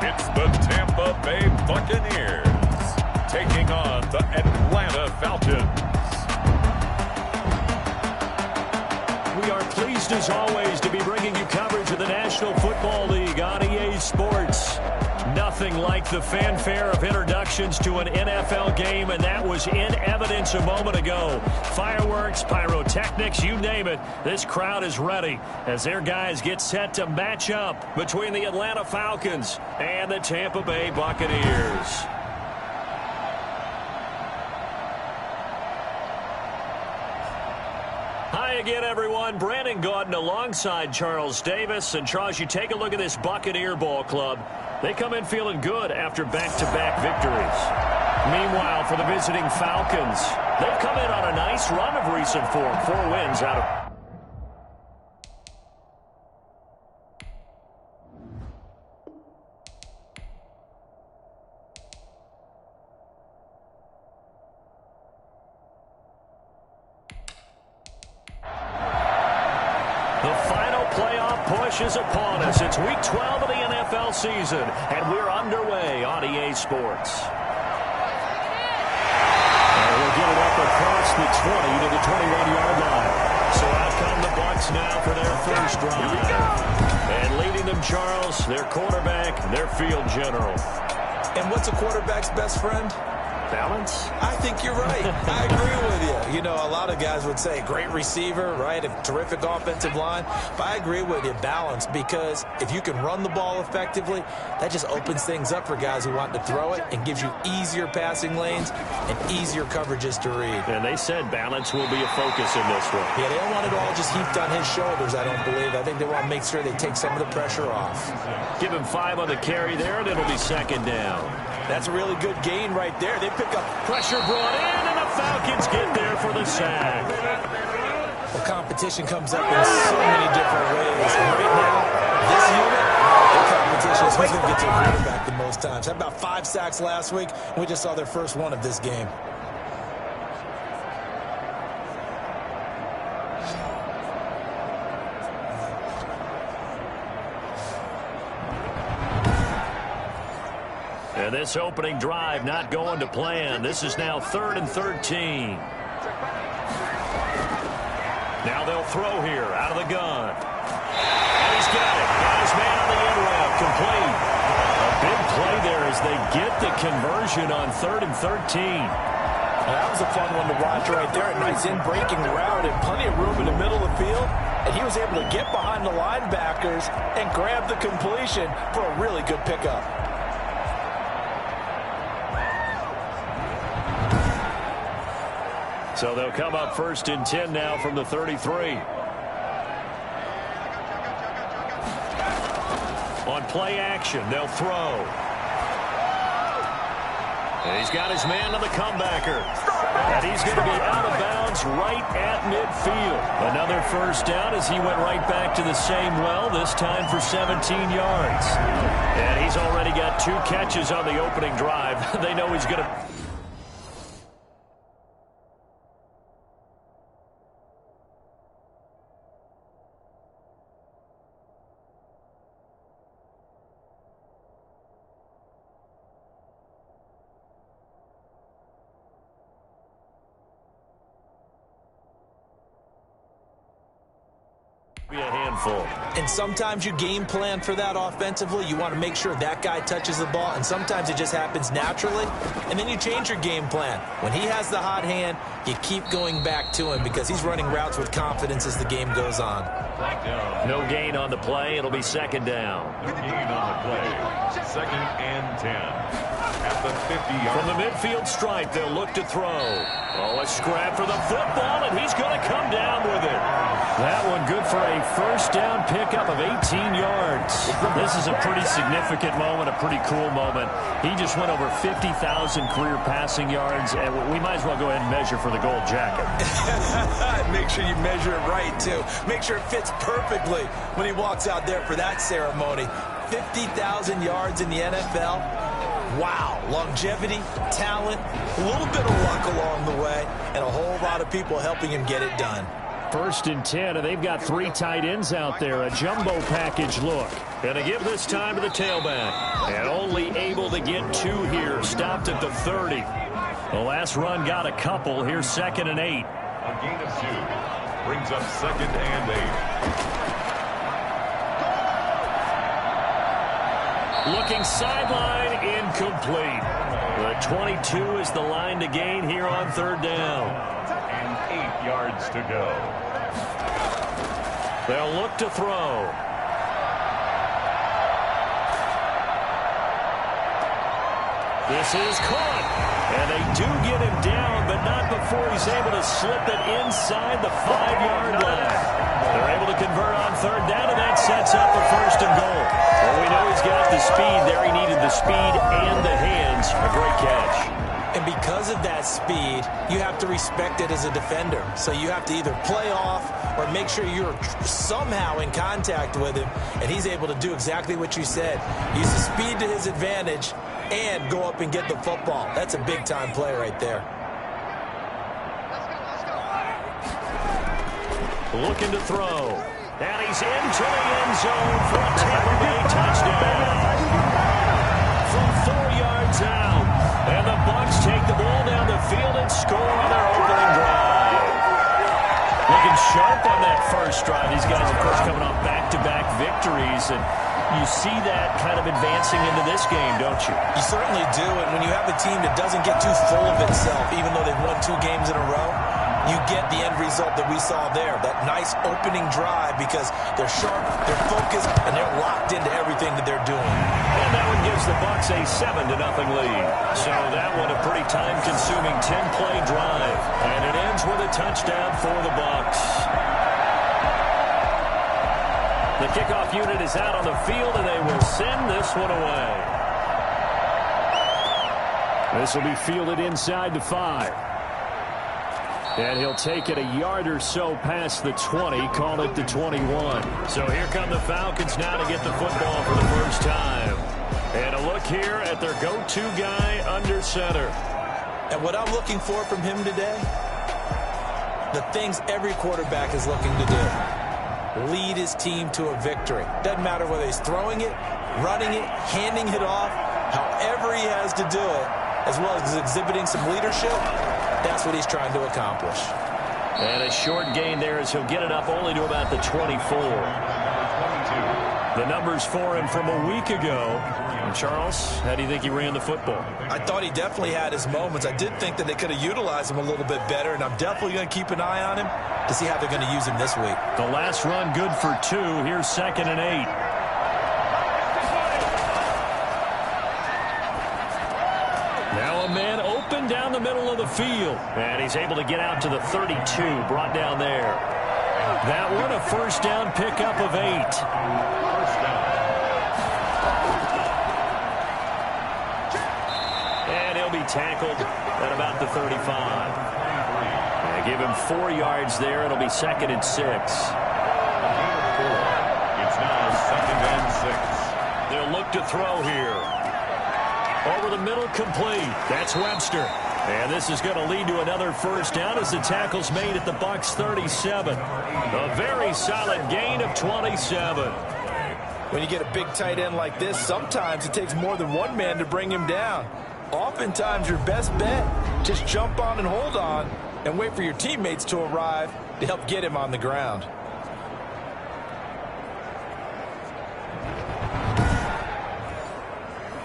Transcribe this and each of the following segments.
It's the Tampa Bay Buccaneers taking on the Atlanta Falcons. We are pleased as always to be bringing you coverage of the National Football League on EA Sports. Nothing like the fanfare of introductions to an NFL game, and that was in evidence a moment ago. Fireworks, pyrotechnics, you name it. This crowd is ready as their guys get set to match up between the Atlanta Falcons and the Tampa Bay Buccaneers. Hi again, everyone. Brandon Gaudin alongside Charles Davis. And, Charles, you take a look at this Buccaneer ball club. They come in feeling good after back-to-back victories. Meanwhile, for the visiting Falcons, they've come in on a nice run of recent form. 4 wins out of... is upon us. It's week 12 of the NFL season, and we're underway on EA Sports. And we'll get it up across the 20 to the 21-yard line. So out come the Bucs now for their first drive. Here we go. And leading them, Charles, their quarterback, their field general. And what's a quarterback's best friend? Balance? I think you're right. I agree with you. You know, a lot of guys would say great receiver, right? A terrific offensive line. But I agree with you, balance, because if you can run the ball effectively, that just opens things up for guys who want to throw it and gives you easier passing lanes and easier coverages to read. And they said balance will be a focus in this one. Yeah, they don't want it all just heaped on his shoulders, I don't believe. I think they want to make sure they take some of the pressure off. Give him 5 on the carry there, and it'll be second down. That's a really good gain right there. They pick up. Pressure brought in, and the Falcons get there for the sack. Well, competition comes up in so many different ways. And right now, this unit, the competition is who's going to get to the quarterback the most times. Had about 5 sacks last week. We just saw their first one of this game. And this opening drive not going to plan. This is now 3rd and 13. Now they'll throw here out of the gun. And he's got it. Got his man on the end route. Complete. A big play there as they get the conversion on 3rd and 13. Well, that was a fun one to watch right there. A nice in-breaking route and plenty of room in the middle of the field. And he was able to get behind the linebackers and grab the completion for a really good pickup. So they'll come up 1st and 10 now from the 33. On play action, they'll throw. And he's got his man to the comebacker. And he's going to be out of bounds right at midfield. Another first down as he went right back to the same well, this time for 17 yards. And he's already got 2 catches on the opening drive. They know he's going to... be a handful. And sometimes you game plan for that offensively. You want to make sure that guy touches the ball, and sometimes it just happens naturally, and then you change your game plan. When he has the hot hand, you keep going back to him because he's running routes with confidence as the game goes on. No gain on the play. It'll be second down. No gain on the play. 2nd and 10. At the 50-yard. From the midfield stripe, they'll look to throw. Oh, a scrap for the football, and he's going to come down with it. That one good for a first down pickup of 18 yards. This is a pretty significant moment, a pretty cool moment. He just went over 50,000 career passing yards, and we might as well go ahead and measure for the gold jacket. Make sure you measure it right, too. Make sure it fits perfectly when he walks out there for that ceremony. 50,000 yards in the NFL. Wow, longevity, talent, a little bit of luck along the way, and a whole lot of people helping him get it done. 1st and 10, and they've got 3 tight ends out there. A jumbo package look. And to give this time to the tailback. And only able to get 2 here. Stopped at the 30. The last run got a couple. Here's 2nd and 8. A gain of 2 brings up 2nd and 8. Looking sideline, incomplete. The 22 is the line to gain here on 3rd down. And 8 yards to go. They'll look to throw. This is caught. And they do get him down, but not before he's able to slip it inside the 5-yard line. They're able to convert on 3rd down, and that sets up a 1st and goal. Well, we know he's got the speed there. He needed the speed and the hands. A great catch. And because of that speed, you have to respect it as a defender. So you have to either play off or make sure you're somehow in contact with him, and he's able to do exactly what you said. Use the speed to his advantage and go up and get the football. That's a big-time play right there. Looking to throw. And he's into the end zone for a Tampa Bay touchdown. From 4 yards out. And the Bucs take the ball down the field and score on their opening drive. Looking sharp on that first drive. These guys, of course, coming off back-to-back victories. And you see that kind of advancing into this game, don't you? You certainly do. And when you have a team that doesn't get too full of itself, even though they've won 2 games in a row, you get the end result that we saw there. That nice opening drive because they're sharp, they're focused, and they're locked into everything that they're doing. And that one gives the Bucs a 7-0 lead. So that one a pretty time-consuming 10-play drive. And it ends with a touchdown for the Bucs. The kickoff unit is out on the field, and they will send this one away. This will be fielded inside the 5. And he'll take it a yard or so past the 20, call it the 21. So here come the Falcons now to get the football for the first time. And a look here at their go-to guy under center. And what I'm looking for from him today, the things every quarterback is looking to do. Lead his team to a victory. Doesn't matter whether he's throwing it, running it, handing it off, however he has to do it, as well as exhibiting some leadership. That's what he's trying to accomplish. And a short gain there as he'll get it up only to about the 24. The numbers for him from a week ago. And Charles, how do you think he ran the football? I thought he definitely had his moments. I did think that they could have utilized him a little bit better, and I'm definitely going to keep an eye on him to see how they're going to use him this week. The last run good for 2. Here's 2nd and 8. Now a man open down the middle of the field. And he's able to get out to the 32, brought down there. That one a 1st down pickup of 8. And he'll be tackled at about the 35. And give him 4 yards there. It'll be 2nd and 6. It's now 2nd and 6. They'll look to throw here. Over the middle, complete. That's Webster. And this is going to lead to another 1st down as the tackle's made at the Bucs 37. A very solid gain of 27. When you get a big tight end like this, sometimes it takes more than one man to bring him down. Oftentimes, your best bet, just jump on and hold on and wait for your teammates to arrive to help get him on the ground.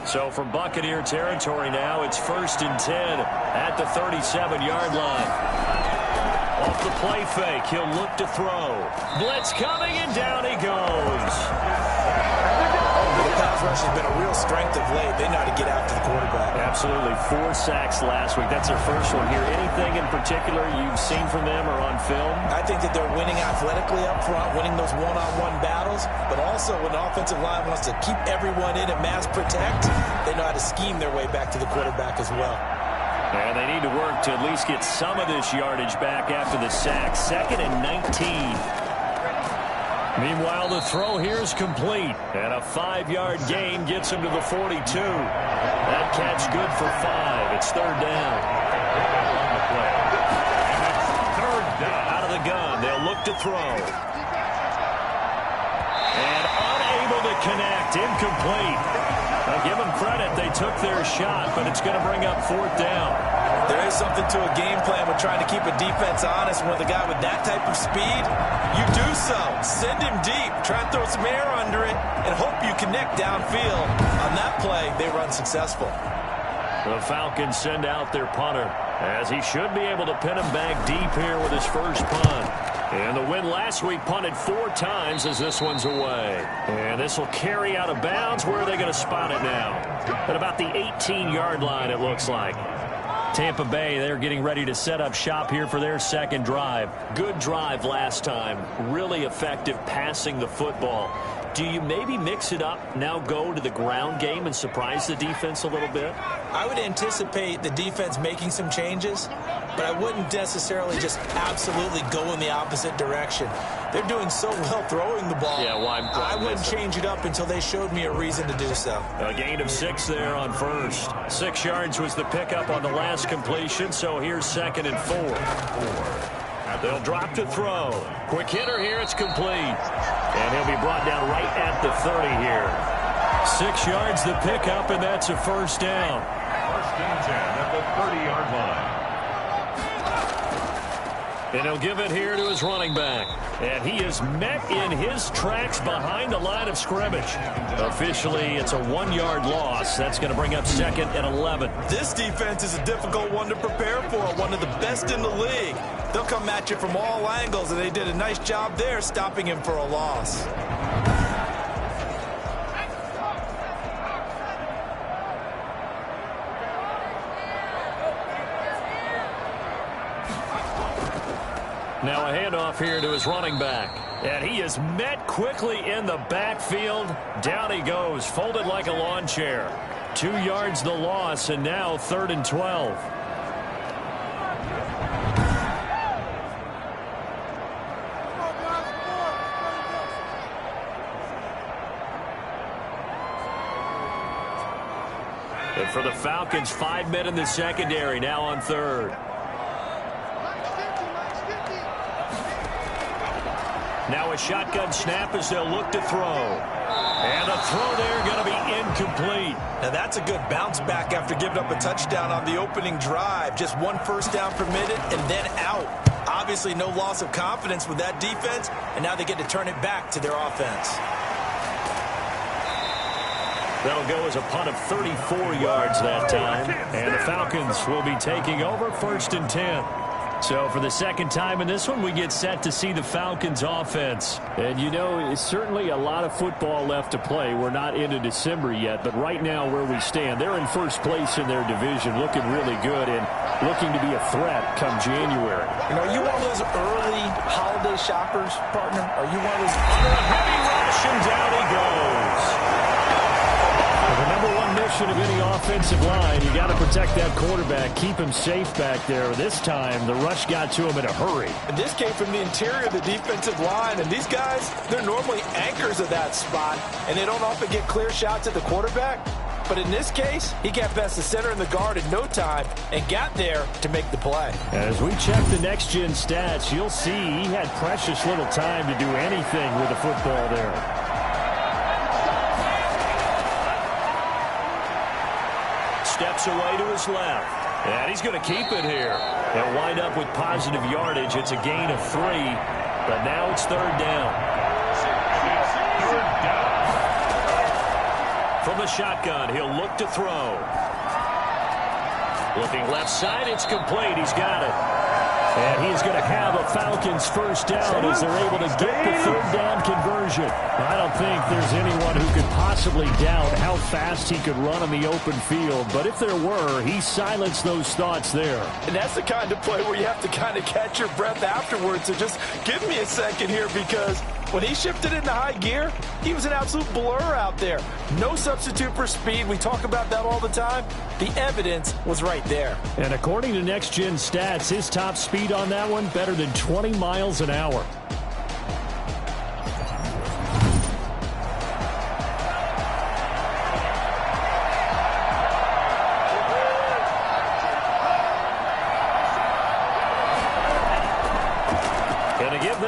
So from Buccaneer territory now, it's 1st and 10 at the 37-yard line. Off the play fake, he'll look to throw. Blitz coming, and down he goes. The pass rush has been a real strength of late. They know how to get after the quarterback. Absolutely. 4 sacks last week. That's their first one here. Anything in particular you've seen from them or on film? I think that they're winning athletically up front, winning those one-on-one battles, but also when the offensive line wants to keep everyone in and mass protect, they know how to scheme their way back to the quarterback as well. And they need to work to at least get some of this yardage back after the sack. 2nd and 19. Meanwhile, the throw here is complete. And a 5-yard gain gets him to the 42. That catch good for 5. It's 3rd down. Third down. Out of the the gun. They'll look to throw. And unable to connect. Incomplete. Now give them credit. They took their shot, but it's going to bring up fourth down. There is something to a game plan with trying to keep a defense honest. With a guy with that type of speed, you do so. Send him deep. Try and throw some air under it and hope you connect downfield. On that play, they were unsuccessful. The Falcons send out their punter, as he should be able to pin him back deep here with his first punt. And the win last week punted 4 times as this one's away. And this will carry out of bounds. Where are they going to spot it now? At about the 18-yard line, it looks like. Tampa Bay, they're getting ready to set up shop here for their second drive. Good drive last time. Really effective passing the football. Do you maybe mix it up, now go to the ground game and surprise the defense a little bit? I would anticipate the defense making some changes, but I wouldn't necessarily just absolutely go in the opposite direction. They're doing so well throwing the ball. Yeah, why I wouldn't change it up until they showed me a reason to do so. A gain of 6 there on first. 6 yards was the pickup on the last completion, so here's 2nd and 4. They'll drop to throw. Quick hitter here, it's complete. And he'll be brought down right at the 30 here. 6 yards the pickup, and that's a first down. First and 10 at the 30-yard line. And he'll give it here to his running back. And he is met in his tracks behind the line of scrimmage. Officially, it's a 1-yard loss. That's going to bring up 2nd and 11. This defense is a difficult one to prepare for, one of the best in the league. They'll come at you from all angles, and they did a nice job there stopping him for a loss. Now a handoff here to his running back. And he is met quickly in the backfield. Down he goes, folded like a lawn chair. 2 yards the loss, and now 3rd and 12. And for the Falcons, 5 men in the secondary, now on 3rd. Now a shotgun snap as they'll look to throw. And a throw there going to be incomplete. Now that's a good bounce back after giving up a touchdown on the opening drive. Just 1 first down permitted and then out. Obviously no loss of confidence with that defense, and now they get to turn it back to their offense. That'll go as a punt of 34 yards that time. And the Falcons will be taking over 1st and 10. So for the second time in this one, we get set to see the Falcons offense. And, you know, it's certainly a lot of football left to play. We're not into December yet, but right now where we stand, they're in first place in their division, looking really good and looking to be a threat come January. You know, are you one of those early holiday shoppers, partner? Are you one of those? Under a heavy rush, and down he goes. The number one mission of any offensive line, you got to protect that quarterback, keep him safe back there. This time, the rush got to him in a hurry. And this came from the interior of the defensive line, and these guys, they're normally anchors of that spot, and they don't often get clear shots at the quarterback. But in this case, he got past the center and the guard in no time and got there to make the play. As we check the next-gen stats, you'll see he had precious little time to do anything with the football there. Steps away to his left. And he's going to keep it here. They'll wind up with positive yardage. It's a gain of 3. But now it's 3rd down. From the shotgun, he'll look to throw. Looking left side, it's complete. He's got it. And he's going to have a Falcons first down as they're able to get the 3rd down conversion. I don't think there's anyone who could possibly doubt how fast he could run on the open field. But if there were, he silenced those thoughts there. And that's the kind of play where you have to kind of catch your breath afterwards. So just give me a second here, because when he shifted into high gear, he was an absolute blur out there. No substitute for speed. We talk about that all the time. The evidence was right there. And according to Next Gen Stats, his top speed on that one, better than 20 miles an hour.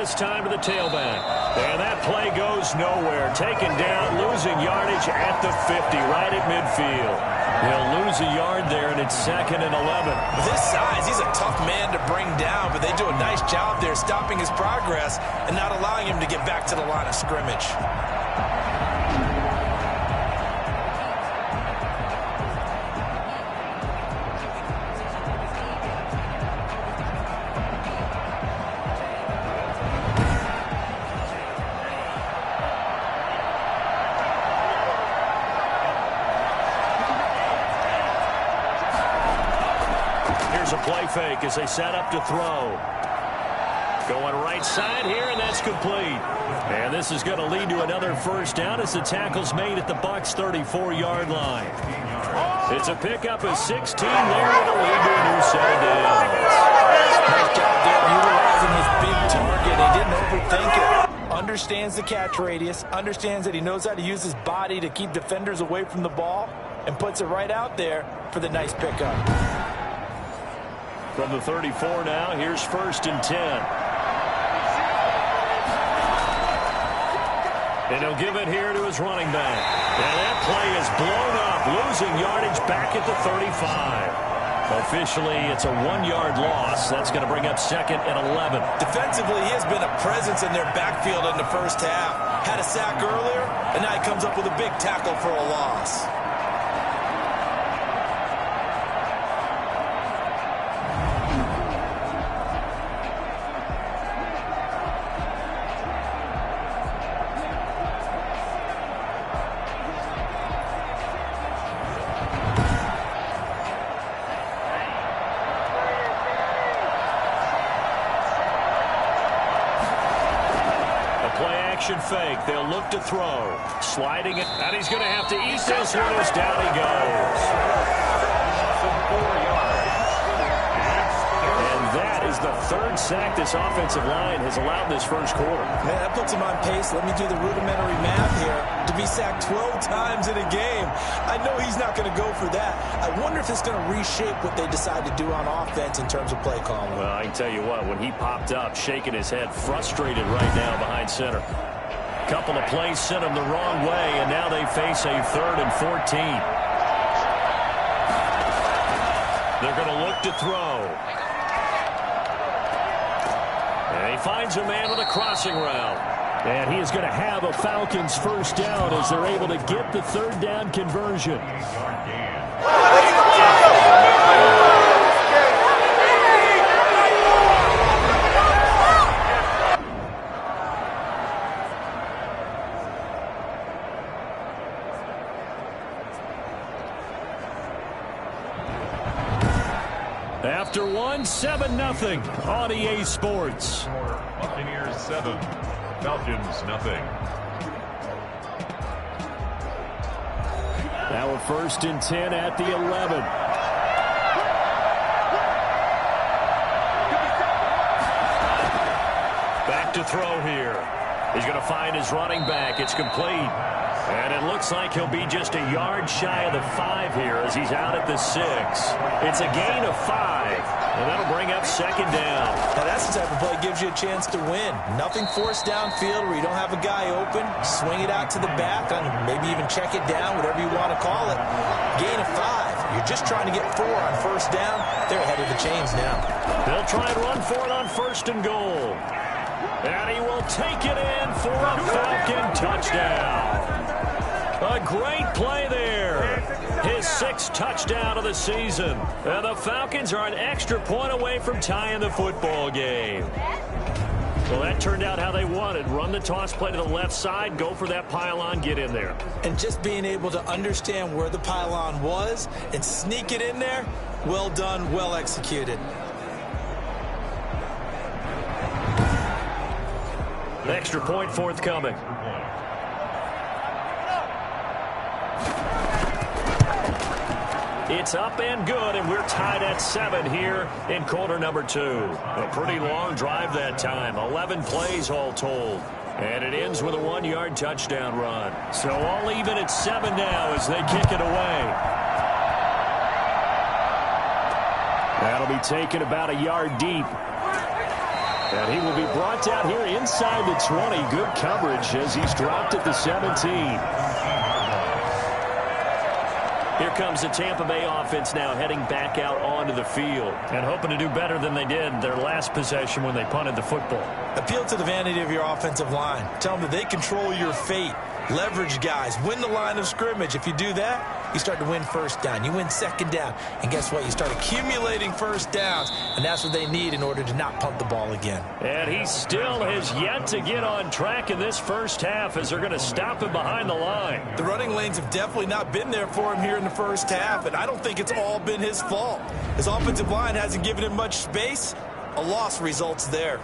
this time to the tailback. And that play goes nowhere. Taken down, losing yardage at the 50, right at midfield. He'll lose a yard there, and it's 2nd and 11. With his size, he's a tough man to bring down, but they do a nice job there stopping his progress and not allowing him to get back to the line of scrimmage. Here's a play fake as they set up to throw. Going right side here, and that's complete. And this is going to lead to another first down as the tackle's made at the Bucs' 34-yard line. It's a pickup of 16 there. It'll lead to a new set of downs. Nice job there utilizing his big target. He didn't overthink it. Understands the catch radius, understands that he knows how to use his body to keep defenders away from the ball, and puts it right out there for the nice pickup. From the 34 now, here's 1st and 10. And he'll give it here to his running back. And that play is blown up, losing yardage back at the 35. Officially, it's a 1-yard loss. That's going to bring up 2nd and 11. Defensively, he has been a presence in their backfield in the first half. Had a sack earlier, and now he comes up with a big tackle for a loss. Fake. They'll look to throw. Sliding it. And he's going to have to eat this one as down he goes. And that is the 3rd sack this offensive line has allowed this first quarter. Man, that puts him on pace. Let me do the rudimentary math here. To be sacked 12 times in a game. I know he's not going to go for that. I wonder if it's going to reshape what they decide to do on offense in terms of play calling. Well, I can tell you what, when he popped up, shaking his head, frustrated right now behind center. Couple of plays sent him the wrong way, and now they face a 3rd and 14. They're going to look to throw. And he finds a man with a crossing route. And he is going to have a Falcons first down as they're able to get the 3rd down conversion. After 7-0 on EA Sports. Buccaneers 7, Falcons nothing. Now a 1st and 10 at the 11. Back to throw here. He's going to find his running back. It's complete. And it looks like he'll be just a yard shy of the 5 here as he's out at the 6. It's a gain of 5, and that'll bring up 2nd down. Now that's the type of play that gives you a chance to win. Nothing forced downfield where you don't have a guy open. Swing it out to the back, and maybe even check it down, whatever you want to call it. Gain of 5. You're just trying to get 4 on 1st down. They're ahead of the chains now. They'll try and run for it on 1st and goal. And he will take it in for a Falcon touchdown. A great play there. His 6th touchdown of the season. And the Falcons are an extra point away from tying the football game. Well, that turned out how they wanted. Run the toss play to the left side, go for that pylon, get in there. And just being able to understand where the pylon was and sneak it in there, well done, well executed. Extra point forthcoming. It's up and good, and we're tied at 7 here in quarter number 2. A pretty long drive that time, 11 plays all told. And it ends with a 1-yard touchdown run. So all even at 7 now as they kick it away. That'll be taken about a yard deep. And he will be brought down here inside the 20. Good coverage as he's dropped at the 17. Here comes the Tampa Bay offense now heading back out onto the field and hoping to do better than they did their last possession when they punted the football. Appeal to the vanity of your offensive line. Tell them that they control your fate. Leverage guys. Win the line of scrimmage. If you do that, you start to win first down. You win second down. And guess what? You start accumulating first downs. And that's what they need in order to not punt the ball again. And he still has yet to get on track in this first half as they're going to stop him behind the line. The running lanes have definitely not been there for him here in the first half. And I don't think it's all been his fault. His offensive line hasn't given him much space. A loss results there.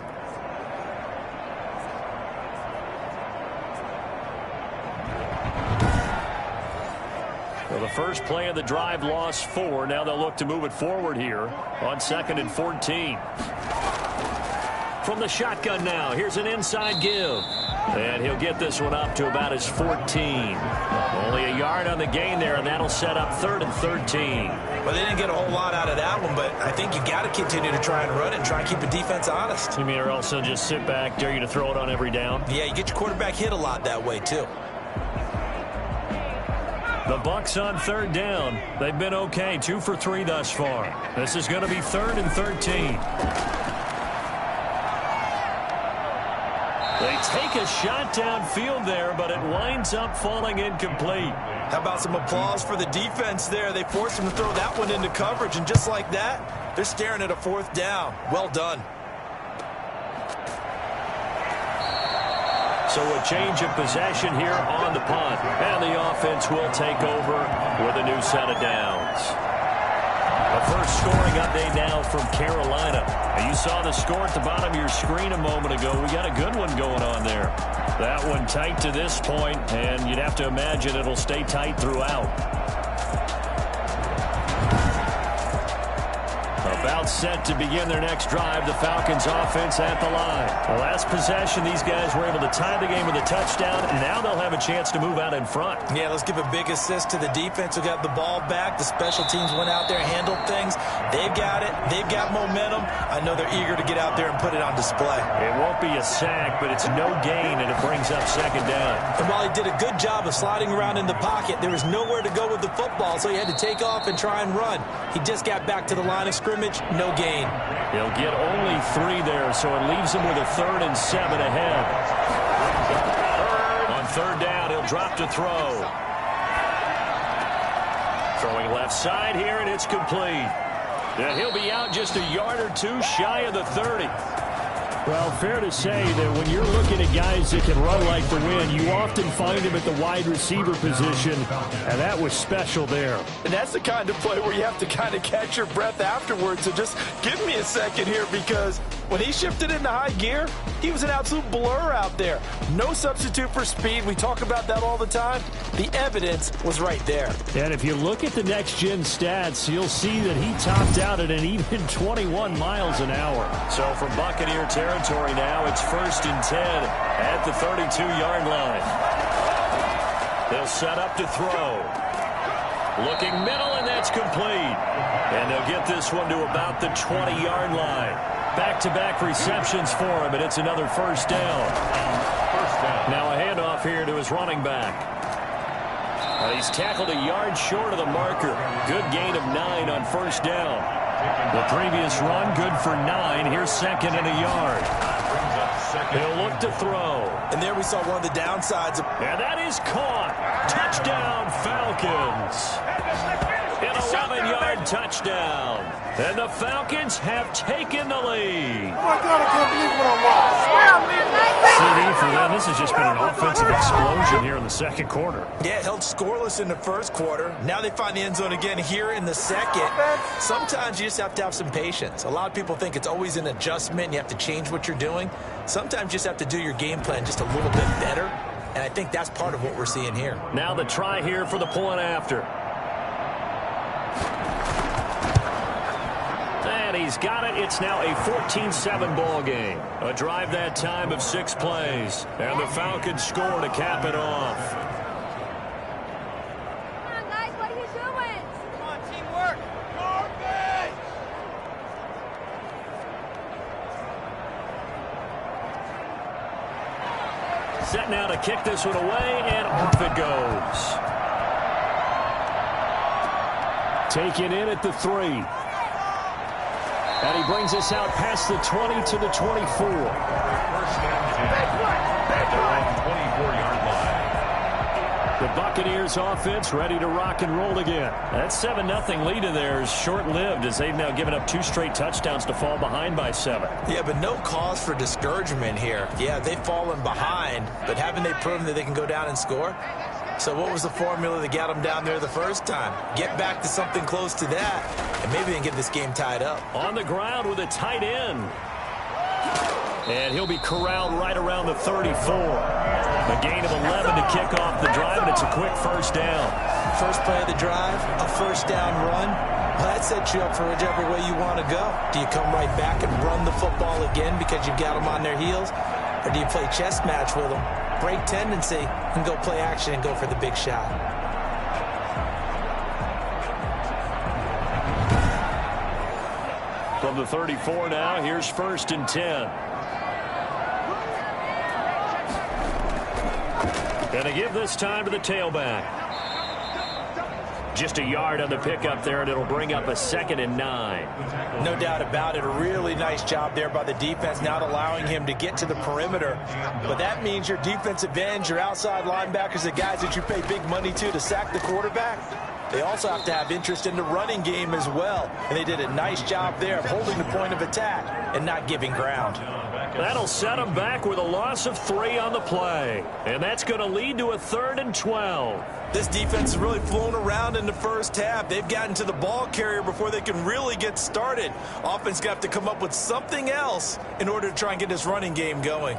Well, the first play of the drive lost 4. Now they'll look to move it forward here on 2nd and 14. From the shotgun now, here's an inside give. And he'll get this one up to about his 14. Only a yard on the gain there, and that'll set up 3rd and 13. Well, they didn't get a whole lot out of that one, but I think you got to continue to try and run it and try and keep the defense honest. You mean or also just sit back, dare you to throw it on every down? Yeah, you get your quarterback hit a lot that way, too. The Bucs on 3rd down. They've been okay, 2 for 3 thus far. This is going to be 3rd and 13. They take a shot downfield there, but it winds up falling incomplete. How about some applause for the defense there? They forced him to throw that one into coverage, and just like that, they're staring at a 4th down. Well done. So a change of possession here on the punt. And the offense will take over with a new set of downs. A first scoring update now from Carolina. You saw the score at the bottom of your screen a moment ago. We got a good one going on there. That one tight to this point, and you'd have to imagine it'll stay tight throughout. About set to begin their next drive. The Falcons offense at the line. The last possession, these guys were able to tie the game with a touchdown, and now they'll have a chance to move out in front. Yeah, let's give a big assist to the defense who got the ball back. The special teams went out there and handled things. They've got it. They've got momentum. I know they're eager to get out there and put it on display. It won't be a sack, but it's no gain, and it brings up 2nd down. And while he did a good job of sliding around in the pocket, there was nowhere to go with the football, so he had to take off and try and run. He just got back to the line of scrimmage. No gain. He'll get only 3 there, so it leaves him with a 3rd and 7 ahead. On 3rd down, he'll drop to throw. Throwing left side here, and it's complete. And he'll be out just a yard or 2 shy of the 30. Well, fair to say that when you're looking at guys that can run like the wind, you often find them at the wide receiver position, and that was special there. And that's the kind of play where you have to kind of catch your breath afterwards. So just give me a second here, because when he shifted into high gear, he was an absolute blur out there. No substitute for speed. We talk about that all the time. The evidence was right there. And if you look at the next-gen stats, you'll see that he topped out at an even 21 miles an hour. So from Buccaneer territory now, it's 1st and 10 at the 32-yard line. They'll set up to throw. Looking middle, and that's complete. And they'll get this one to about the 20-yard line. Back-to-back receptions for him, and it's another 1st down. Now a handoff here to his running back. He's tackled a yard short of the marker. Good gain of 9 on 1st down. The previous run, good for 9. Here's 2nd and a yard. He'll look to throw. And there we saw one of the downsides. And that is caught. Touchdown, Falcons. An 11-yard touchdown. And the Falcons have taken the lead. Oh, my God, I can't believe what I'm watching. CD for them. This has just been an offensive explosion here in the 2nd quarter. Yeah, held scoreless in the 1st quarter. Now they find the end zone again here in the 2nd. Sometimes you just have to have some patience. A lot of people think it's always an adjustment. You have to change what you're doing. Sometimes you just have to do your game plan just a little bit better. And I think that's part of what we're seeing here. Now the try here for the point after. And he's got it. It's now a 14-7 ball game. A drive that time of 6 plays. And the Falcons score to cap it off. Come on, guys, what are you doing? Come on, teamwork. Garbage! Set now to kick this one away, and off it goes. Taken in at the 3. And he brings us out past the 20 to the 24. First down, 24-yard line. The Buccaneers offense ready to rock and roll again. That 7-0 lead of theirs short-lived as they've now given up 2 straight touchdowns to fall behind by 7. Yeah, but no cause for discouragement here. Yeah, they've fallen behind, but haven't they proven that they can go down and score? So what was the formula that got them down there the first time? Get back to something close to that, and maybe they can get this game tied up. On the ground with a tight end. And he'll be corralled right around the 34. A gain of 11 to kick off the drive, and it's a quick first down. First play of the drive, a first down run. Well, that sets you up for whichever way you want to go. Do you come right back and run the football again because you've got them on their heels? Or do you play chess match with them, break tendency, and go play action and go for the big shot? From the 34 now, here's 1st and 10. And they give this time to the tailback. Just a yard on the pickup there, and it'll bring up a 2nd and 9. No doubt about it. A really nice job there by the defense, not allowing him to get to the perimeter. But that means your defensive ends, your outside linebackers, the guys that you pay big money to sack the quarterback, they also have to have interest in the running game as well. And they did a nice job there of holding the point of attack and not giving ground. That'll set them back with a loss of 3 on the play. And that's going to lead to a 3rd and 12. This defense has really flown around in the first half. They've gotten to the ball carrier before they can really get started. Offense got to come up with something else in order to try and get this running game going.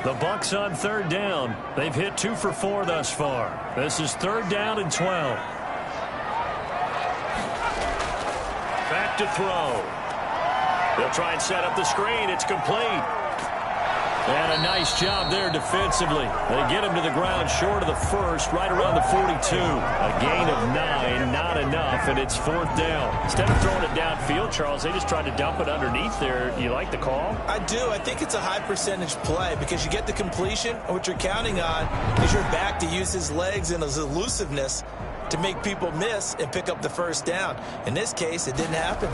The Bucs on 3rd down. They've hit 2 for 4 thus far. This is 3rd down and 12. Back to throw. They'll try and set up the screen. It's complete. And a nice job there defensively. They get him to the ground short of the first, right around the 42. A gain of 9, not enough, and it's 4th down. Instead of throwing it downfield, Charles, they just tried to dump it underneath there. You like the call? I do. I think it's a high percentage play because you get the completion, and what you're counting on is your back to use his legs and his elusiveness to make people miss and pick up the first down. In this case, it didn't happen.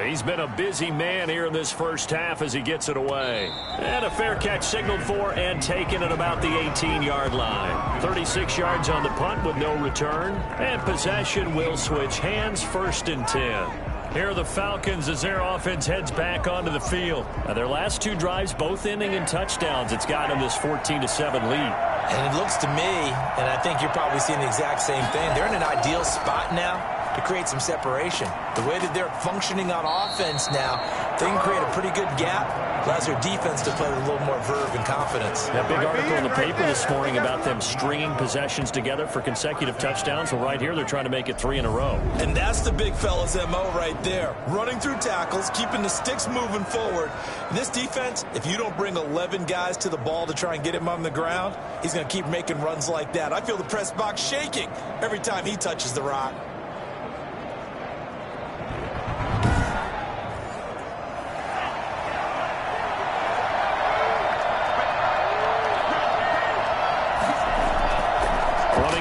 He's been a busy man here in this first half as he gets it away. And a fair catch signaled for and taken at about the 18-yard line. 36 yards on the punt with no return. And possession will switch hands, 1st and 10. Here are the Falcons as their offense heads back onto the field. Now, their last 2 drives, both ending in touchdowns. It's got them this 14-7 lead. And it looks to me, and I think you're probably seeing the exact same thing, they're in an ideal spot now to create some separation. The way that they're functioning on offense now, they can create a pretty good gap. Allows their defense to play with a little more verve and confidence. That big article in the paper this morning about them stringing possessions together for consecutive touchdowns. Well, right here, they're trying to make it 3 in a row. And that's the big fella's MO right there. Running through tackles, keeping the sticks moving forward. And this defense, if you don't bring 11 guys to the ball to try and get him on the ground, he's going to keep making runs like that. I feel the press box shaking every time he touches the rock.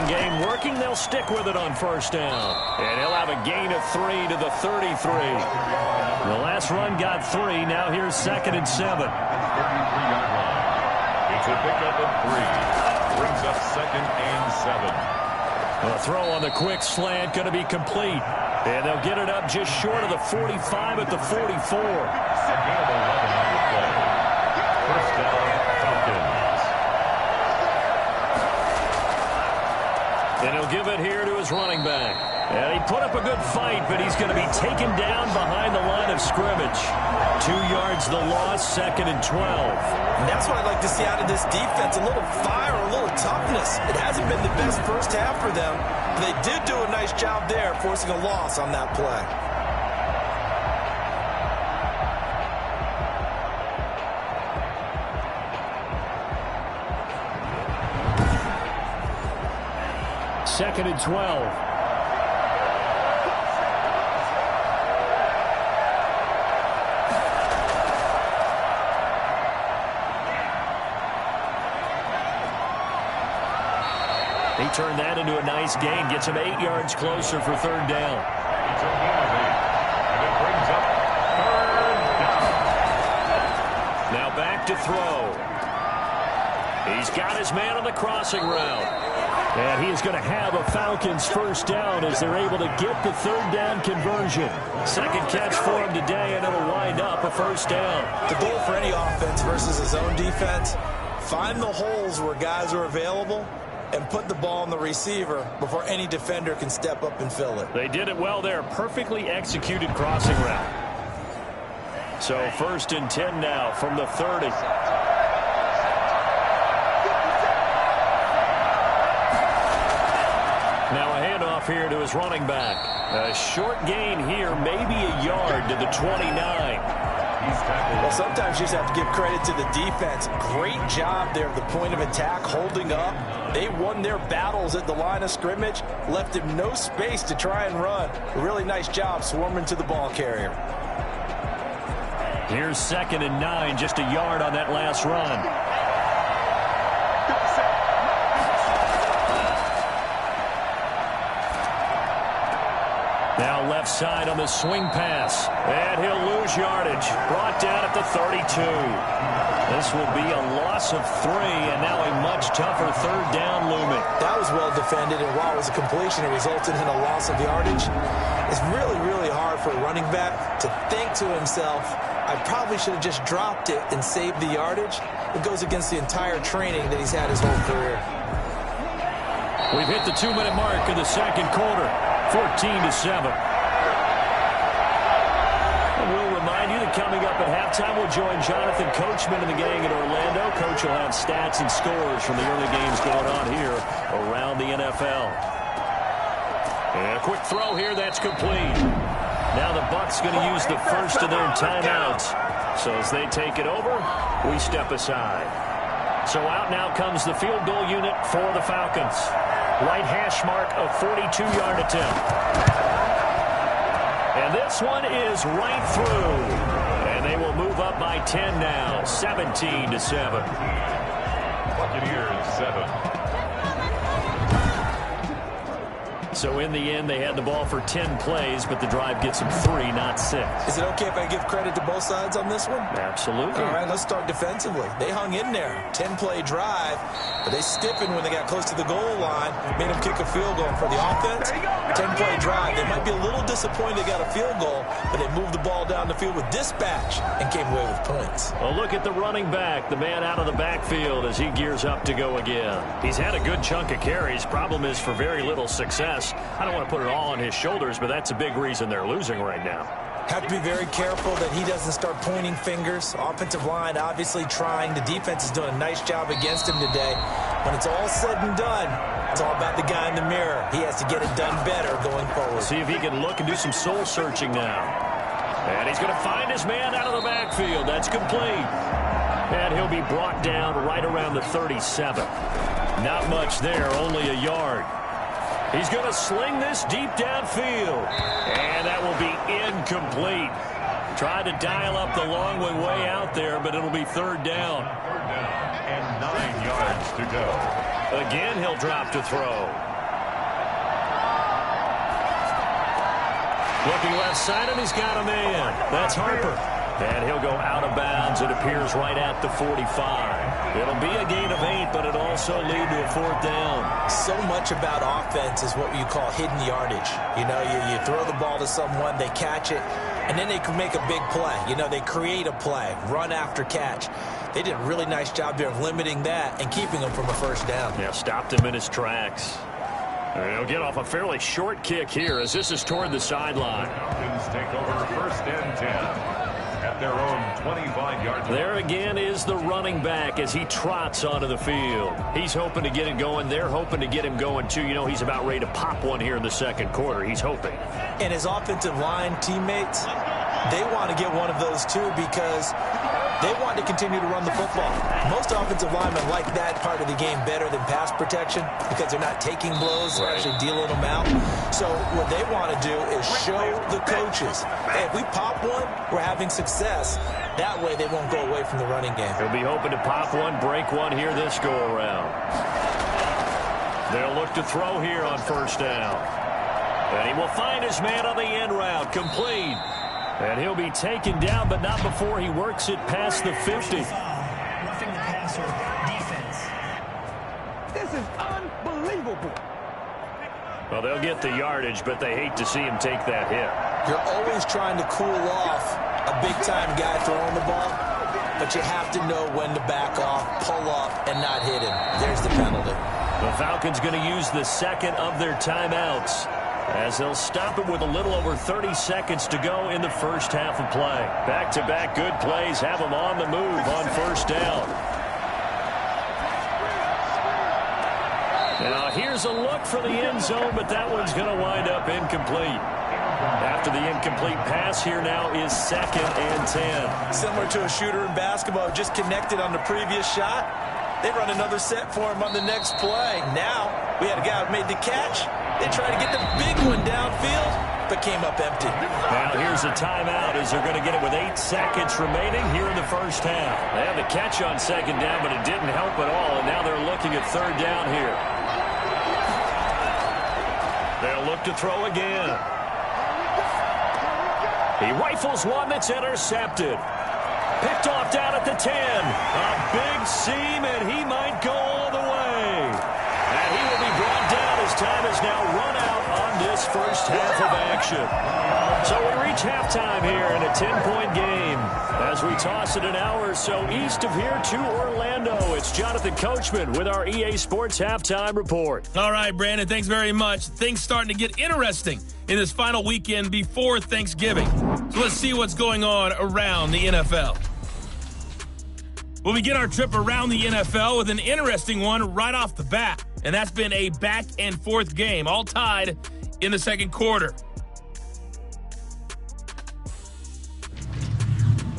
Game working, they'll stick with it on 1st down. And he'll have a gain of 3 to the 33. The last run got 3. Now here's 2nd and 7. It's a pickup of 3. Brings up 2nd and 7. A throw on the quick slant going to be complete. And they'll get it up just short of the 45 at the 44. A gain of 11 on the play. 1st down, Falcons. And he'll give it here to his running back. And he put up a good fight, but he's going to be taken down behind the line of scrimmage. 2 yards the loss, 2nd and 12. And that's what I'd like to see out of this defense, a little fire, a little toughness. It hasn't been the best first half for them. But they did do a nice job there, forcing a loss on that play. Second and 12. He turned that into a nice gain. Gets him 8 yards closer for third down. It's a gain of 8. And it brings up third down. Now back to throw. He's got his man on the crossing route. And he is going to have a Falcons first down as they're able to get the third down conversion. Second catch for him today, and it'll wind up a first down. The goal for any offense versus his own defense, find the holes where guys are available and put the ball on the receiver before any defender can step up and fill it. They did it well there. Perfectly executed crossing route. So 1st and 10 now from the 30. Now a handoff here to his running back. A short gain here, maybe a yard to the 29. Well, sometimes you just have to give credit to the defense. Great job there at the point of attack, holding up. They won their battles at the line of scrimmage, left him no space to try and run. A really nice job swarming to the ball carrier. Here's 2nd and 9, just a yard on that last run. Now left side on the swing pass. And he'll lose yardage. Brought down at the 32. This will be a loss of 3, and now a much tougher third down looming. That was well defended, and while it was a completion, it resulted in a loss of yardage. It's really, really hard for a running back to think to himself, I probably should have just dropped it and saved the yardage. It goes against the entire training that he's had his whole career. We've hit the 2-minute mark in the second quarter. 14-7. We'll remind you that coming up at halftime, we'll join Jonathan Coachman and the gang in Orlando. Coach will have stats and scores from the early games going on here around the NFL. And a quick throw here, that's complete. Now the Bucs going to use the first of their timeouts. So as they take it over, we step aside. So out now comes the field goal unit for the Falcons. Right hash mark, a 42-yard attempt. And this one is right through. And they will move up by 10 now, 17-7. Buccaneers 7. So in the end, they had the ball for 10 plays, but the drive gets them 3, not 6. Is it okay if I give credit to both sides on this one? Absolutely. All right, let's start defensively. They hung in there. 10-play drive, but they stiffened when they got close to the goal line, made them kick a field goal. For the offense, 10-play drive. They might be a little disappointed they got a field goal, but they moved the ball down the field with dispatch and came away with points. Well, look at the running back, the man out of the backfield as he gears up to go again. He's had a good chunk of carries. Problem is for very little success. I don't want to put it all on his shoulders, but that's a big reason they're losing right now. Have to be very careful that he doesn't start pointing fingers. Offensive line obviously trying. The defense is doing a nice job against him today. When it's all said and done, it's all about the guy in the mirror. He has to get it done better going forward. See if he can look and do some soul searching now. And he's going to find his man out of the backfield. That's complete. And he'll be brought down right around the 37. Not much there, only a yard. He's going to sling this deep downfield. And that will be incomplete. Tried to dial up the long way out there, but it'll be third down. Third down and 9 yards to go. Again, he'll drop to throw. Looking left side, and he's got a man. That's Harper. And he'll go out of bounds. It appears right at the 45. It'll be a gain of 8, but it'll also lead to a fourth down. So much about offense is what you call hidden yardage. You know, you throw the ball to someone, they catch it, and then they can make a big play. You know, they create a play, run after catch. They did a really nice job there of limiting that and keeping him from a first down. Yeah, stopped him in his tracks. And he'll get off a fairly short kick here as this is toward the sideline. Falcons take over first and 10. At their own 25-yard line. There again is the running back as he trots onto the field. He's hoping to get it going. They're hoping to get him going, too. You know, he's about ready to pop one here in the second quarter. He's hoping. And his offensive line teammates, they want to get one of those, too, because they want to continue to run the football. Most offensive linemen like that part of the game better than pass protection because they're not taking blows, they're actually dealing them out. So what they want to do is show the coaches, hey, if we pop one, we're having success. That way they won't go away from the running game. He'll be hoping to pop one, break one here this go-around. They'll look to throw here on first down. And he will find his man on the end route, complete. And he'll be taken down, but not before he works it past the 50. Roughing the passer defense. This is unbelievable. Well, they'll get the yardage, but they hate to see him take that hit. You're always trying to cool off a big-time guy throwing the ball, but you have to know when to back off, pull up, and not hit him. There's the penalty. The Falcons going to use the second of their timeouts, as they'll stop it with a little over 30 seconds to go in the first half of play. Back-to-back good plays have them on the move on first down. Now here's a look for the end zone, but that one's going to wind up incomplete. After the incomplete pass, here now is 2nd and 10. Similar to a shooter in basketball, just connected on the previous shot. They run another set for him on the next play. Now we had a guy who made the catch. They tried to get the big one downfield, but came up empty. Now here's a timeout as they're going to get it with 8 seconds remaining here in the first half. They had the catch on second down, but it didn't help at all, and now they're looking at third down here. They'll look to throw again. He rifles one that's intercepted. Picked off down at the 10. A big seam, and he might go all the way. And he will be brought down as time has now run out on this first half of action. So we reach halftime here in a 10-point game. As we toss it an hour or so east of here to Orlando, it's Jonathan Coachman with our EA Sports Halftime Report. All right, Brandon, thanks very much. Things starting to get interesting in this final weekend before Thanksgiving. So let's see what's going on around the NFL. We'll begin our trip around the NFL with an interesting one right off the bat, and that's been a back-and-forth game, all tied in the second quarter.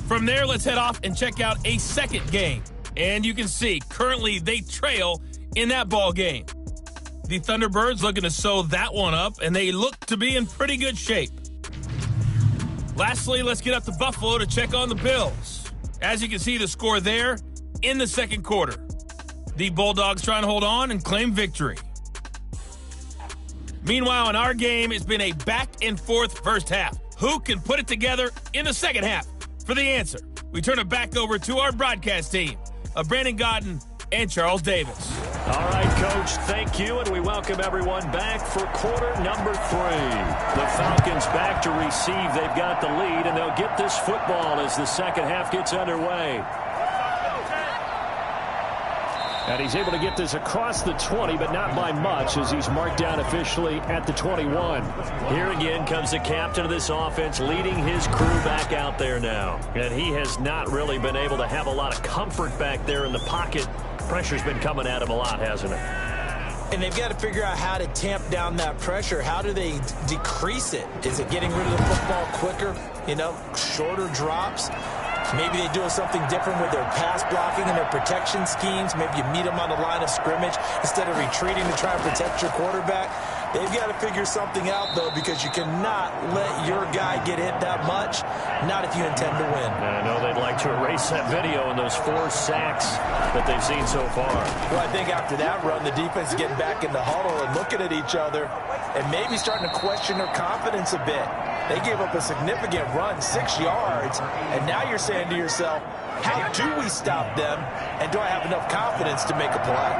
From there, let's head off and check out a second game. And you can see, currently they trail in that ball game. The Thunderbirds looking to sew that one up, and they look to be in pretty good shape. Lastly, let's get up to Buffalo to check on the Bills. As you can see, the score there in the second quarter. The Bulldogs trying to hold on and claim victory. Meanwhile, in our game, it's been a back-and-forth first half. Who can put it together in the second half? For the answer, we turn it back over to our broadcast team of Brandon Godden and Charles Davis. All right, Coach, thank you, and we welcome everyone back for quarter number 3. The Falcons back to receive. They've got the lead, and they'll get this football as the second half gets underway. And he's able to get this across the 20, but not by much, as he's marked down officially at the 21. Here again comes the captain of this offense, leading his crew back out there now. And he has not really been able to have a lot of comfort back there in the pocket. Pressure's been coming at him a lot, hasn't it? And they've got to figure out how to tamp down that pressure. How do they decrease it? Is it getting rid of the football quicker? You know, shorter drops? Maybe they're doing something different with their pass blocking and their protection schemes. Maybe you meet them on the line of scrimmage instead of retreating to try and protect your quarterback. They've got to figure something out, though, because you cannot let your guy get hit that much, not if you intend to win. I know they'd like to erase that video and those 4 sacks that they've seen so far. Well, I think after that run, the defense is getting back in the huddle and looking at each other and maybe starting to question their confidence a bit. They gave up a significant run, 6 yards, and now you're saying to yourself, how do we stop them, and do I have enough confidence to make a play?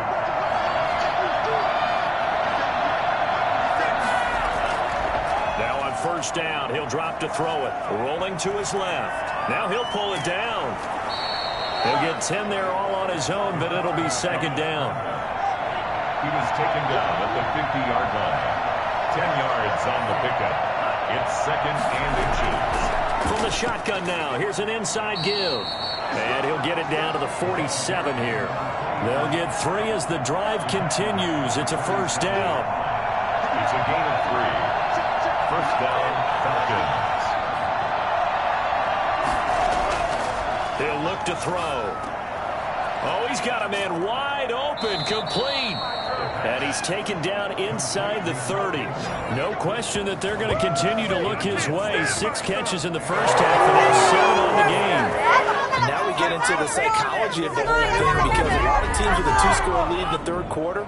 Now on first down, he'll drop to throw it. Rolling to his left. Now he'll pull it down. He'll get 10 there all on his own, but it'll be second down. He was taken down at the 50-yard line. 10 yards on the pickup. It's second and inches. From the shotgun now, here's an inside give. And he'll get it down to the 47 here. They'll get 3 as the drive continues. It's a first down. It's a gain of 3. First down, Falcons. He'll look to throw. Oh, he's got a man wide open, complete. And he's taken down inside the 30. No question that they're going to continue to look his way. 6 catches in the first half, and now 7 on the game. And now we get into the psychology of the whole thing, because a lot of teams with a 2-score lead in the third quarter,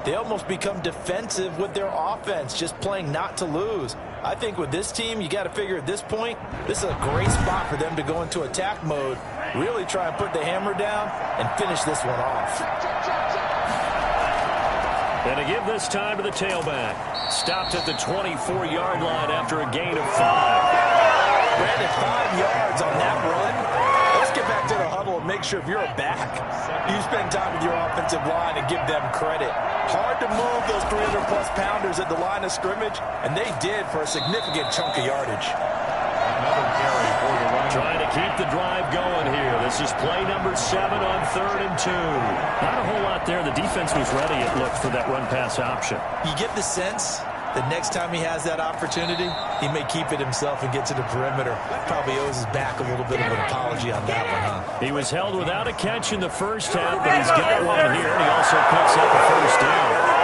they almost become defensive with their offense, just playing not to lose. I think with this team, you got to figure at this point, this is a great spot for them to go into attack mode, really try and put the hammer down and finish this one off. And to give this time to the tailback. Stopped at the 24-yard line after a gain of 5. Brandon, 5 yards on that run. Let's get back to the huddle and make sure if you're a back, you spend time with your offensive line and give them credit. Hard to move those 300-plus pounders at the line of scrimmage, and they did for a significant chunk of yardage. Another carry for the running. Trying to keep the drive going here. This is play number 7 on 3rd and 2. Not a whole lot there. The defense was ready, it looked, for that run-pass option. You get the sense that next time he has that opportunity, he may keep it himself and get to the perimeter. Probably owes his back a little bit of an apology on that one, huh? He was held without a catch in the first half, but he's got one here, and he also picks up a first down.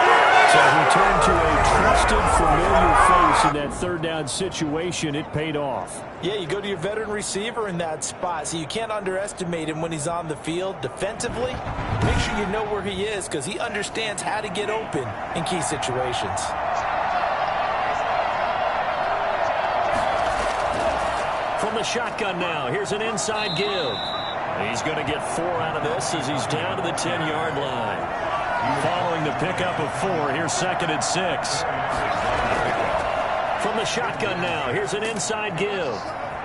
So he turned to a trusted, familiar face in that 3rd down situation. It paid off. Yeah, you go to your veteran receiver in that spot, so you can't underestimate him when he's on the field. Defensively, make sure you know where he is because he understands how to get open in key situations. From the shotgun now, here's an inside give. He's going to get 4 out of this as he's down to the 10-yard line. Following the pickup of 4, here's 2nd and 6. From the shotgun now, here's an inside give.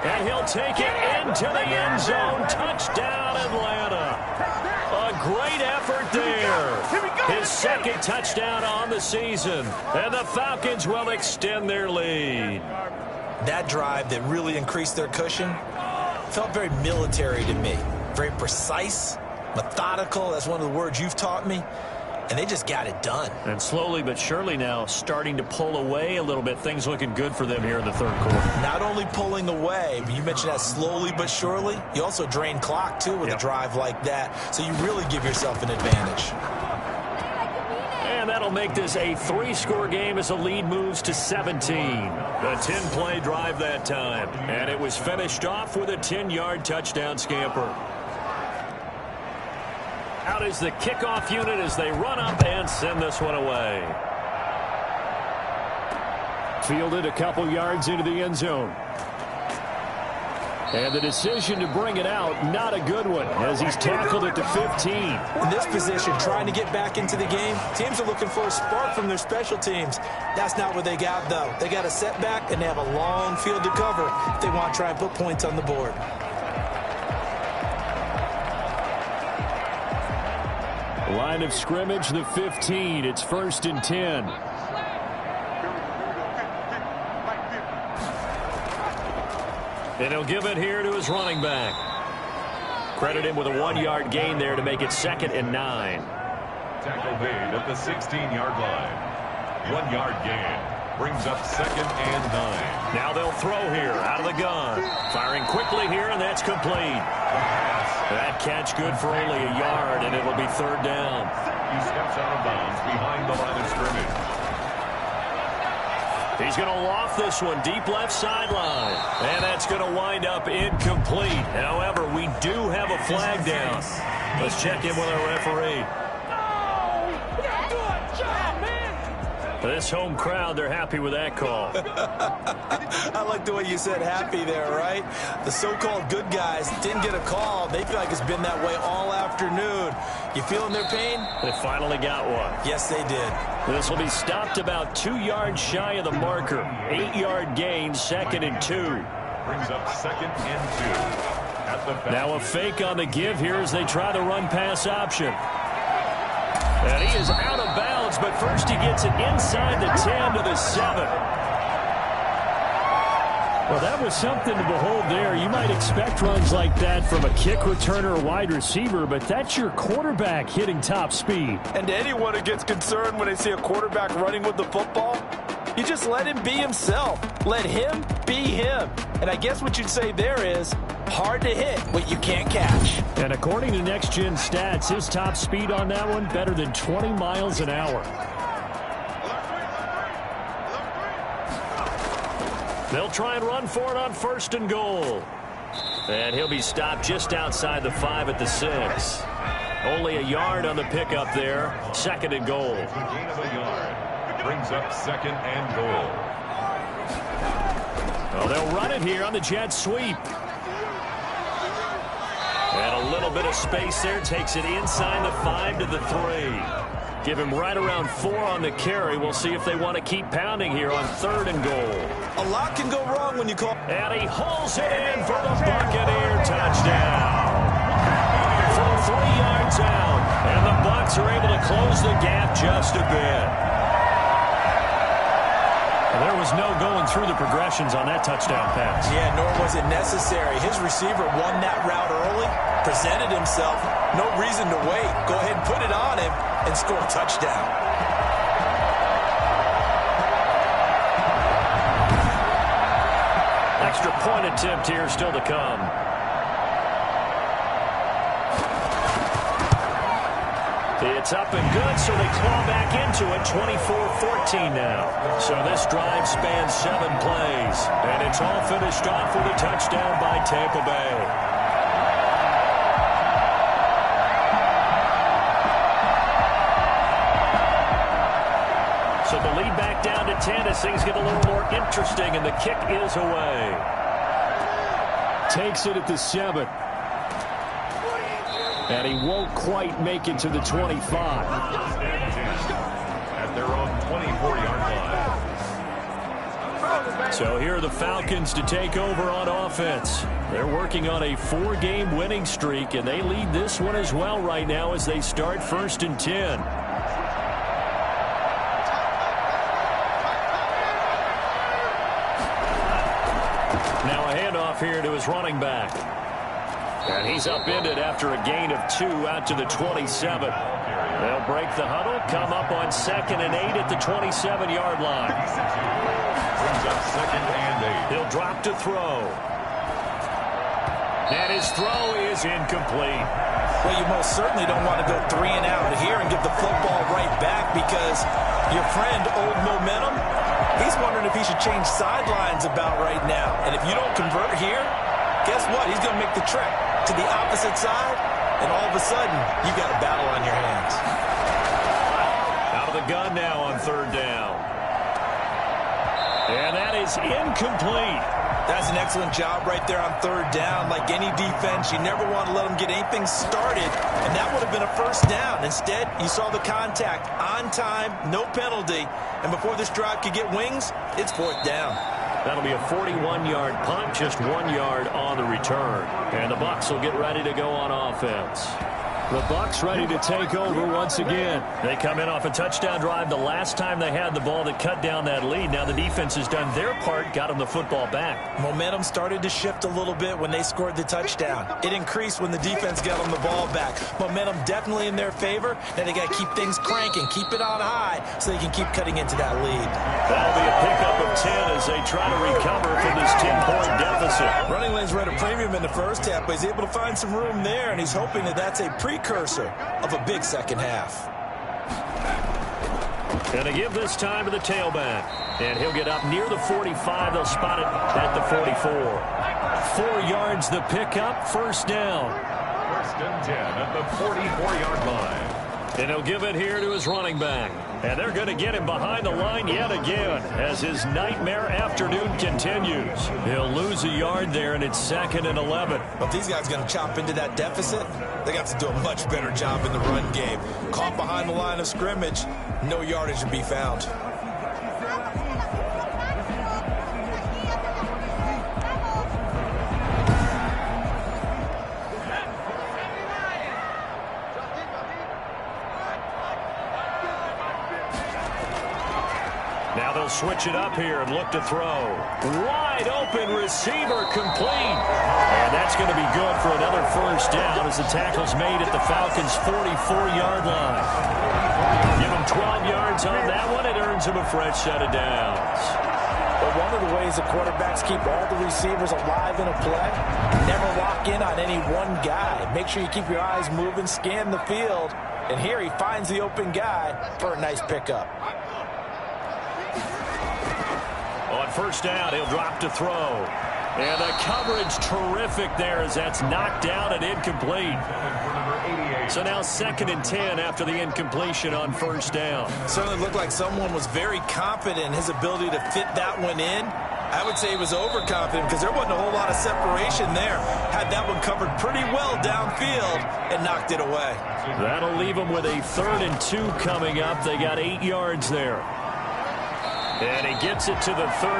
And he'll take it into the end zone. Touchdown, Atlanta. A great effort there. His 2nd touchdown on the season. And the Falcons will extend their lead. That drive that really increased their cushion felt very military to me. Very precise, methodical. That's one of the words you've taught me. And they just got it done. And slowly but surely now starting to pull away a little bit. Things looking good for them here in the 3rd quarter. Not only pulling away, but you mentioned that slowly but surely. You also drain clock, too, with a drive like that. So you really give yourself an advantage. And that'll make this a 3-score game as the lead moves to 17. A 10-play drive that time. And it was finished off with a 10-yard touchdown scamper. Out is the kickoff unit as they run up and send this one away. Fielded a couple yards into the end zone. And the decision to bring it out, not a good one, as he's tackled at the 15. In this position, trying to get back into the game, teams are looking for a spark from their special teams. That's not what they got, though. They got a setback, and they have a long field to cover if they want to try and put points on the board. Line of scrimmage, the 15. It's 1st and 10. And he'll give it here to his running back. Credit him with a 1-yard gain there to make it 2nd and 9. Tackle made at the 16-yard line. 1-yard gain. Brings up 2nd and 9. Now they'll throw here out of the gun. Firing quickly here, and that's complete. That catch good for only a yard, and it'll be 3rd down. He steps out of bounds behind the line of scrimmage. He's going to loft this one deep left sideline. And that's going to wind up incomplete. However, we do have a flag down. Let's check in with our referee. This home crowd, they're happy with that call. I like the way you said happy there, right? The so-called good guys didn't get a call. They feel like it's been that way all afternoon. You feeling their pain? They finally got one. Yes, they did. This will be stopped about 2 yards shy of the marker. 8-yard gain, 2nd and 2. Brings up 2nd and 2. Now a fake on the give here as they try the run-pass option. And he is out of bounds, but first he gets it inside the 10 to the 7. Well, that was something to behold there. You might expect runs like that from a kick returner or wide receiver, but that's your quarterback hitting top speed. And to anyone who gets concerned when they see a quarterback running with the football, you just let him be himself. Let him be him. And I guess what you'd say there is hard to hit what you can't catch. And according to Next Gen Stats, his top speed on that one better than 20 miles an hour. They'll try and run for it on 1st and goal. And he'll be stopped just outside the 5 at the 6. Only a yard on the pickup there. 2nd and goal. Gain of a yard. Brings up 2nd and goal. Well, they'll run it here on the jet sweep. And a little bit of space there. Takes it inside the 5 to the 3. Give him right around 4 on the carry. We'll see if they want to keep pounding here on 3rd and goal. A lot can go wrong when you call. And he hauls it in for the Buccaneer touchdown. From 3 yards out. And the Bucs are able to close the gap just a bit. Well, there was no going through the progressions on that touchdown pass. Yeah, nor was it necessary. His receiver won that route early, presented himself. No reason to wait. Go ahead and put it on him and score a touchdown. Extra point attempt here still to come. It's up and good, so they claw back into it. 24-14 now. So this drive spans 7 plays. And it's all finished off with a touchdown by Tampa Bay. So the lead back down to 10 as things get a little more interesting, and the kick is away. Takes it at the 7. And he won't quite make it to the 25. At their own 24-yard line. So here are the Falcons to take over on offense. They're working on a 4-game winning streak, and they lead this one as well right now as they start 1st and 10. Now a handoff here to his running back. And he's upended after a gain of 2 out to the 27. They'll break the huddle, come up on 2nd and 8 at the 27-yard line. Brings up 2nd and 8. He'll drop to throw. And his throw is incomplete. Well, you most certainly don't want to go 3 and out here and give the football right back, because your friend, Old Momentum, he's wondering if he should change sidelines about right now. And if you don't convert here, guess what? He's going to make the trek to the opposite side, and all of a sudden, you got a battle on your hands. Out of the gun now on 3rd down. And that is incomplete. That's an excellent job right there on 3rd down. Like any defense, you never want to let them get anything started, and that would have been a 1st down. Instead, you saw the contact on time, no penalty, and before this drive could get wings, it's 4th down. That'll be a 41-yard punt, just 1 yard on the return. And the Bucs will get ready to go on offense. The Bucs ready to take over once again. They come in off a touchdown drive the last time they had the ball that cut down that lead. Now the defense has done their part, got them the football back. Momentum started to shift a little bit when they scored the touchdown. It increased when the defense got them the ball back. Momentum definitely in their favor. Now they got to keep things cranking, keep it on high, so they can keep cutting into that lead. That'll be a pickup of 10 as they try to recover from this 10-point deficit. Running lanes were at a premium in the first half, but he's able to find some room there, and he's hoping that that's a precursor of a big second half. Going to give this time to the tailback. And he'll get up near the 45. They'll spot it at the 44. 4 yards the pickup, 1st down. 1st and 10 at the 44-yard line. And he'll give it here to his running back. And they're going to get him behind the line yet again as his nightmare afternoon continues. He'll lose a yard there, and it's 2nd and 11. But if these guys are going to chop into that deficit, they got to do a much better job in the run game. Caught behind the line of scrimmage, no yardage to be found. Now they'll switch it up here and look to throw. Wide open receiver complete. And that's going to be good for another 1st down as the tackle's made at the Falcons' 44-yard line. Give him 12 yards on that one. It earns him a fresh set of downs. But one of the ways the quarterbacks keep all the receivers alive in a play, never lock in on any one guy. Make sure you keep your eyes moving, scan the field. And here he finds the open guy for a nice pickup. On 1st down, he'll drop to throw. And the coverage terrific there as that's knocked down and incomplete. For number 88, So now 2nd and 10 after the incompletion on first down. Certainly looked like someone was very confident in his ability to fit that one in. I would say he was overconfident because there wasn't a whole lot of separation there. Had that one covered pretty well downfield and knocked it away. That'll leave them with a 3rd and 2 coming up. They got 8 yards there. And he gets it to the 34.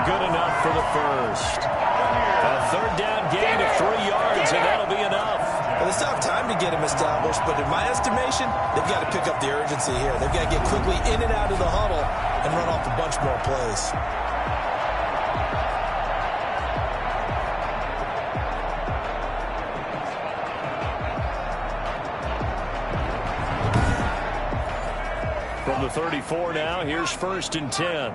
Good enough for the first. A 3rd down gain of 3 yards, and that'll be enough. Well, they still have time to get him established, but in my estimation, they've got to pick up the urgency here. They've got to get quickly in and out of the huddle and run off a bunch more plays. From the 34 now, here's 1st and 10.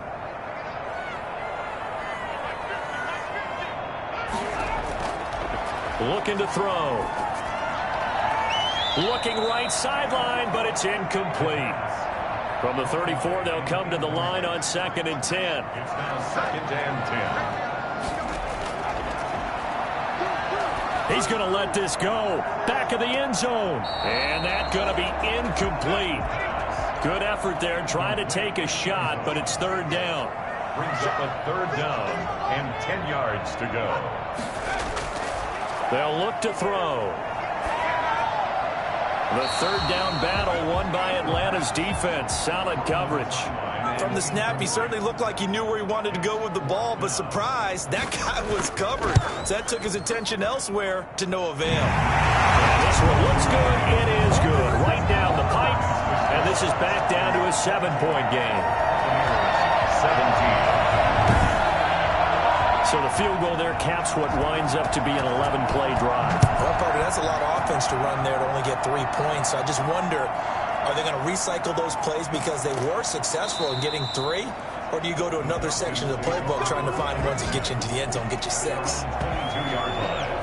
Looking to throw. Looking right sideline, but it's incomplete. From the 34, they'll come to the line on 2nd and 10. It's now 2nd and 10. He's going to let this go. Back of the end zone. And that's going to be incomplete. Good effort there, trying to take a shot, but it's 3rd down. Brings up a 3rd down and 10 yards to go. They'll look to throw. The 3rd down battle won by Atlanta's defense. Solid coverage. From the snap, he certainly looked like he knew where he wanted to go with the ball, but surprise, that guy was covered. So that took his attention elsewhere to no avail. And this one looks good. It is good. Right down the pipe. And this is back down to a 7-point game. 17. So the field goal there caps what winds up to be an 11-play drive. Well, Parker, that's a lot of offense to run there to only get 3 points. So I just wonder, are they going to recycle those plays because they were successful in getting 3? Or do you go to another section of the playbook trying to find ones that get you into the end zone, get you 6? 22-yard line.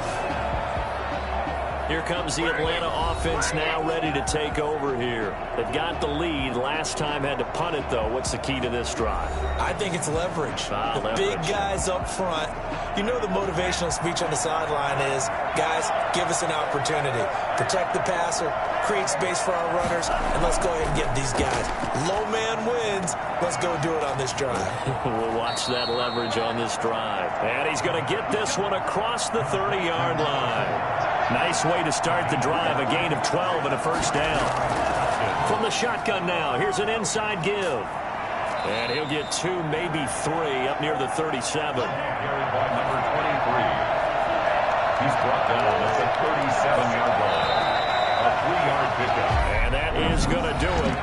Here comes the Atlanta offense now ready to take over here. They've got the lead. Last time had to punt it, though. What's the key to this drive? I think it's leverage. The big guys up front. You know the motivational speech on the sideline is, guys, give us an opportunity. Protect the passer, create space for our runners, and let's go ahead and get these guys. Low man wins. Let's go do it on this drive. We'll watch that leverage on this drive. And he's going to get this one across the 30-yard line. Nice way to start the drive, a gain of 12 and a 1st down. From the shotgun now, here's an inside give. And he'll get 2, maybe 3 up near the 37. Carried by number 23. He's brought down at the 37-yard line. A 3-yard pickup. And that is going to do it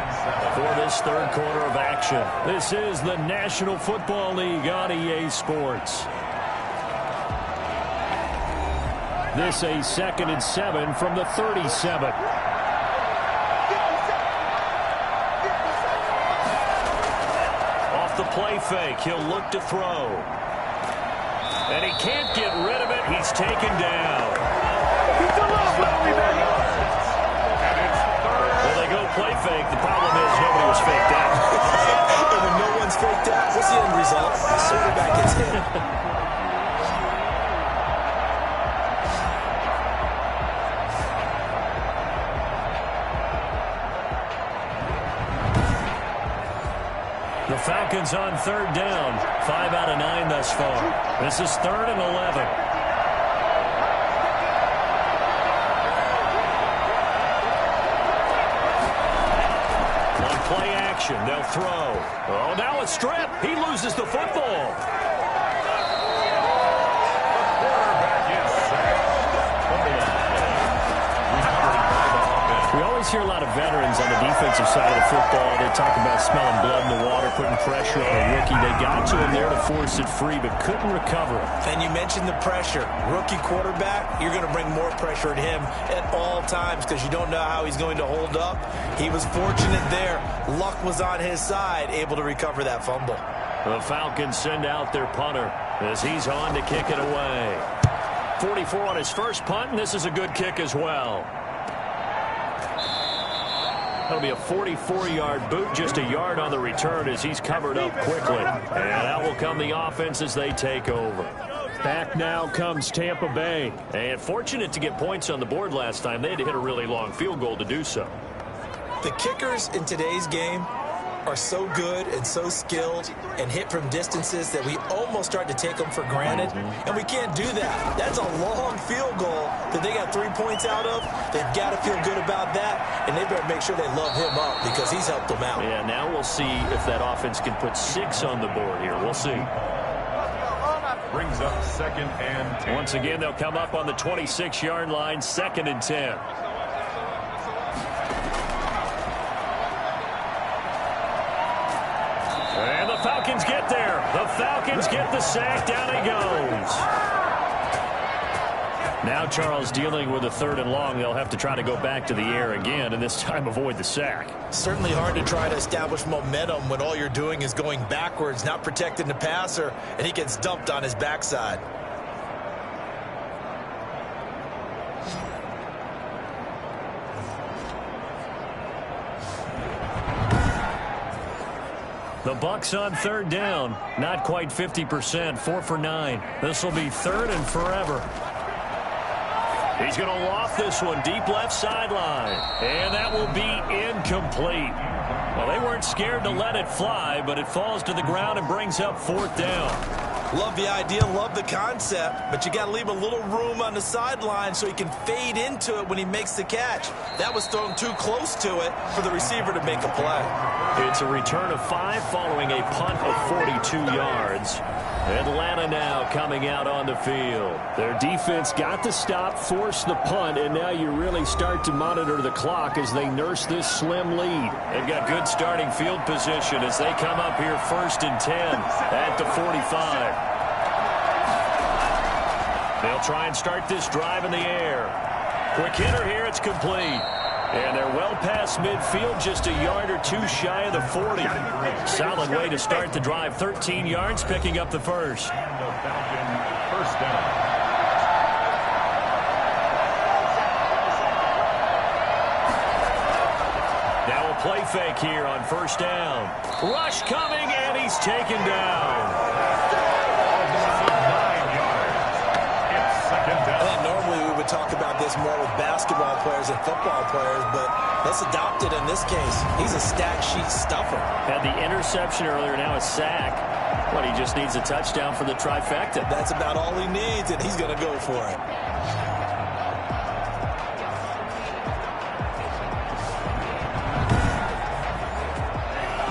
for this 3rd quarter of action. This is the National Football League on EA Sports. This a 2nd and 7 from the 37. Off the play fake, he'll look to throw. And he can't get rid of it. He's taken down. Well, they go play fake. The problem is nobody was faked out. And when no one's faked out, what's the end result? The quarterback gets hit. The Falcons on 3rd down. 5 out of 9 thus far. This is 3rd and 11. On play action, they'll throw. Oh, now a strip. He loses the football. We always hear a lot of veterans on the defensive side of the football. They talk about smelling blood in the water, putting pressure on a rookie. They got to him there to force it free, but couldn't recover it. And you mentioned the pressure. Rookie quarterback, you're going to bring more pressure at him at all times because you don't know how he's going to hold up. He was fortunate there. Luck was on his side, able to recover that fumble. The Falcons send out their punter as he's on to kick it away. 44 on his first punt, and this is a good kick as well. That'll be a 44-yard boot, just a yard on the return as he's covered up quickly. And out will come the offense as they take over. Back now comes Tampa Bay. And fortunate to get points on the board last time. They had to hit a really long field goal to do so. The kickers in today's game are so good and so skilled and hit from distances that we almost start to take them for granted, and we can't do that. That's a long field goal that they got 3 points out of. They've got to feel good about that, and they better make sure they love him up because he's helped them out. Yeah, now we'll see if that offense can put 6 on the board here. We'll see. Brings up 2nd and 10. Once again, they'll come up on the 26-yard line, 2nd and 10. And the Falcons get there. The Falcons get the sack. Down he goes. Now Charles dealing with a 3rd and long. They'll have to try to go back to the air again and this time avoid the sack. Certainly hard to try to establish momentum when all you're doing is going backwards, not protecting the passer, and he gets dumped on his backside. The Bucs on 3rd down. Not quite 50%. 4 for 9. This will be 3rd and forever. He's going to loft this one deep left sideline. And that will be incomplete. Well, they weren't scared to let it fly, but it falls to the ground and brings up 4th down. Love the idea, love the concept, but you got to leave a little room on the sideline so he can fade into it when he makes the catch. That was thrown too close to it for the receiver to make a play. It's a return of 5 following a punt of 42 yards. Atlanta now coming out on the field. Their defense got the stop, forced the punt, and now you really start to monitor the clock as they nurse this slim lead. They've got good starting field position as they come up here 1st and 10 at the 45. They'll try and start this drive in the air. Quick hitter here, it's complete. And they're well past midfield, just a yard or 2 shy of the 40. Solid way to start the drive. 13 yards, picking up the first. And the Falcon 1st down. Now a play fake here on 1st down. Rush coming, and he's taken down. I think normally we would talk about this more with basketball players and football players, but let's adopt it in this case. He's a stat sheet stuffer. Had the interception earlier, now a sack. But he just needs a touchdown for the trifecta. That's about all he needs, and he's going to go for it.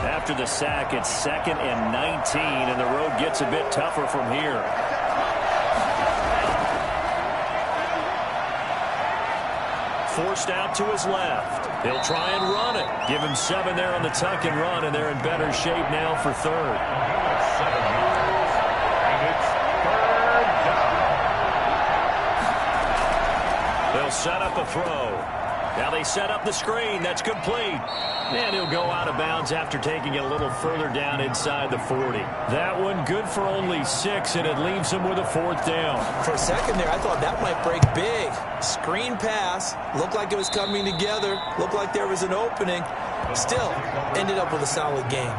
After the sack, it's 2nd and 19, and the road gets a bit tougher from here. Forced out to his left. He'll try and run it. Give him 7 there on the tuck and run, and they're in better shape now for 3rd. And it's 3rd down. They'll set up a throw. Now they set up the screen. That's complete. And he'll go out of bounds after taking it a little further down inside the 40. That one good for only 6, and it leaves him with a 4th down. For a second there, I thought that might break big. Screen pass. Looked like it was coming together. Looked like there was an opening. Still, ended up with a solid game.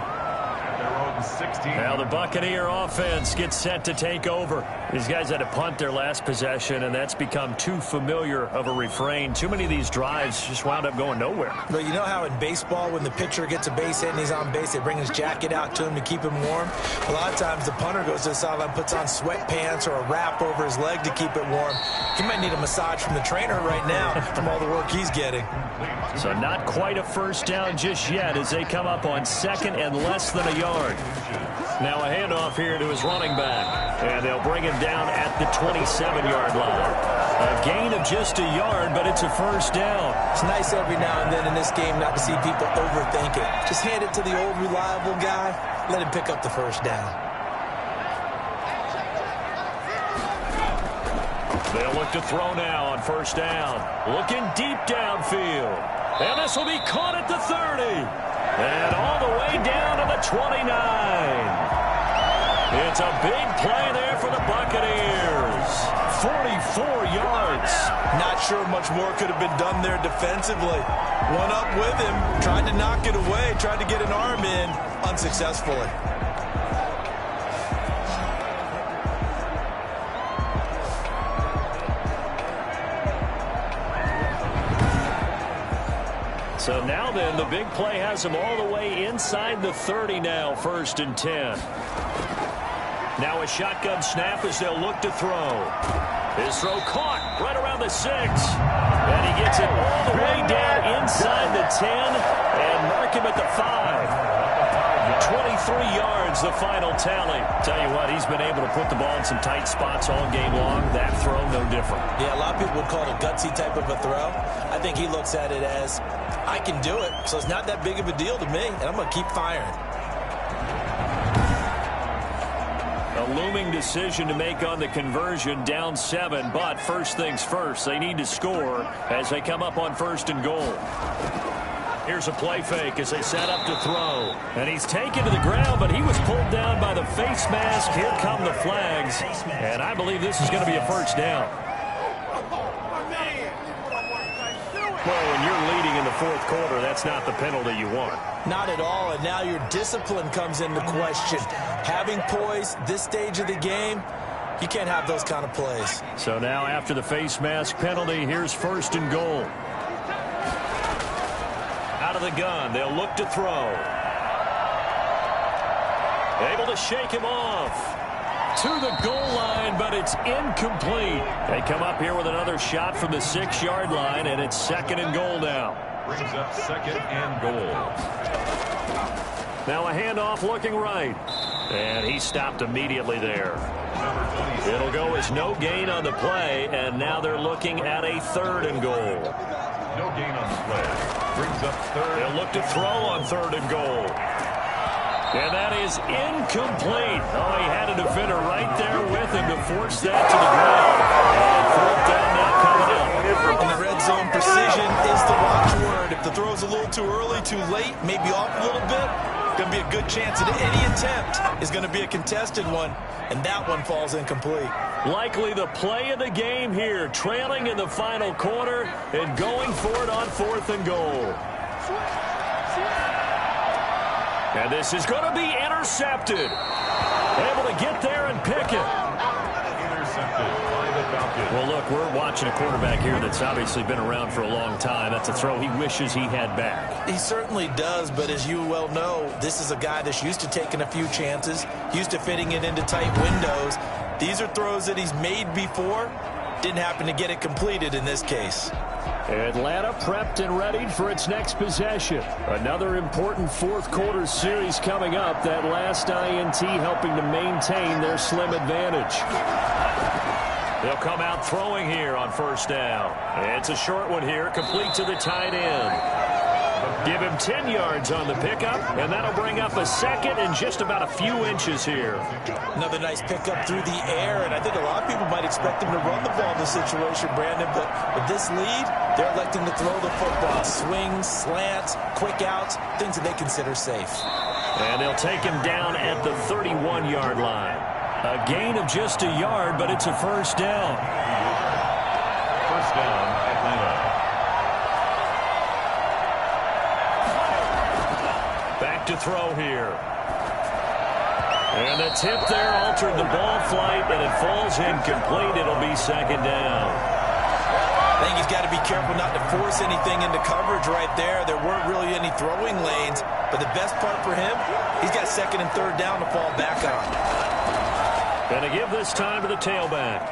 Now the Buccaneer offense gets set to take over. These guys had to punt their last possession, and that's become too familiar of a refrain. Too many of these drives just wound up going nowhere. But you know how in baseball, when the pitcher gets a base hit and he's on base, they bring his jacket out to him to keep him warm? A lot of times the punter goes to the sideline, puts on sweatpants or a wrap over his leg to keep it warm. He might need a massage from the trainer right now from all the work he's getting. So not quite a 1st down just yet as they come up on 2nd and less than a yard. Now a handoff here to his running back. And they'll bring him down at the 27-yard line. A gain of just a yard, but it's a 1st down. It's nice every now and then in this game not to see people overthink it. Just hand it to the old reliable guy. Let him pick up the 1st down. They'll look to throw now on 1st down. Looking deep downfield. And this will be caught at the 30. And all the way down to the 29. It's a big play there for the Buccaneers. 44 yards. Not sure much more could have been done there defensively. One up with him, tried to knock it away, tried to get an arm in, unsuccessfully. So now then, the big play has him all the way inside the 30 now, 1st and 10. Now a shotgun snap as they'll look to throw. His throw caught right around the 6. And he gets it all the way down inside the 10 and mark him at the 5. 23 yards, the final tally. Tell you what, he's been able to put the ball in some tight spots all game long. That throw, no different. Yeah, a lot of people would call it a gutsy type of a throw. I think he looks at it as, I can do it, so it's not that big of a deal to me, and I'm going to keep firing. A looming decision to make on the conversion, down 7, but first things first, they need to score as they come up on 1st and goal. Here's a play fake as they set up to throw. And he's taken to the ground, but he was pulled down by the face mask. Here come the flags. And I believe this is going to be a first down. Well, when you're leading in the 4th quarter, that's not the penalty you want. Not at all, and now your discipline comes into question. Having poise this stage of the game, you can't have those kind of plays. So now after the face mask penalty, here's 1st and goal. Out of the gun, they'll look to throw. Able to shake him off. To the goal line, but it's incomplete. They come up here with another shot from the 6-yard line, and it's 2nd and goal now. Brings up 2nd and goal. Now a handoff looking right. And he stopped immediately there. It'll go as no gain on the play, and now they're looking at a 3rd and goal. No gain on the play. Brings up 3rd. They'll look to throw on 3rd and goal. And that is incomplete. Oh, he had a defender right there with him to force that to the ground. And 4th down now coming up. In the red zone, precision is the watchword. If the throw's a little too early, too late, maybe off a little bit, going to be a good chance that any attempt is going to be a contested one, and that one falls incomplete. Likely the play of the game here, trailing in the final quarter and going for it on 4th and goal. And this is going to be intercepted. Able to get there and pick it. Intercepted by the Falcons. Well, look, we're watching a quarterback here that's obviously been around for a long time. That's a throw he wishes he had back. He certainly does, but as you well know, this is a guy that's used to taking a few chances, used to fitting it into tight windows. These are throws that he's made before. Didn't happen to get it completed in this case. Atlanta prepped and readied for its next possession. Another important 4th quarter series coming up. That last INT helping to maintain their slim advantage. They'll come out throwing here on 1st down. It's a short one here, complete to the tight end. Give him 10 yards on the pickup, and that'll bring up a 2nd and just about a few inches here. Another nice pickup through the air, and I think a lot of people might expect him to run the ball in this situation, Brandon, but with this lead, they're electing to throw the football. Swings, slants, quick outs, things that they consider safe. And they'll take him down at the 31-yard line. A gain of just a yard, but it's a 1st down. 1st down, Atlanta. Back to throw here. And the tip there altered the ball flight, and it falls incomplete. It'll be 2nd down. I think he's got to be careful not to force anything into coverage right there. There weren't really any throwing lanes, but the best part for him, he's got 2nd and 3rd down to fall back on. And to give this time to the tailback.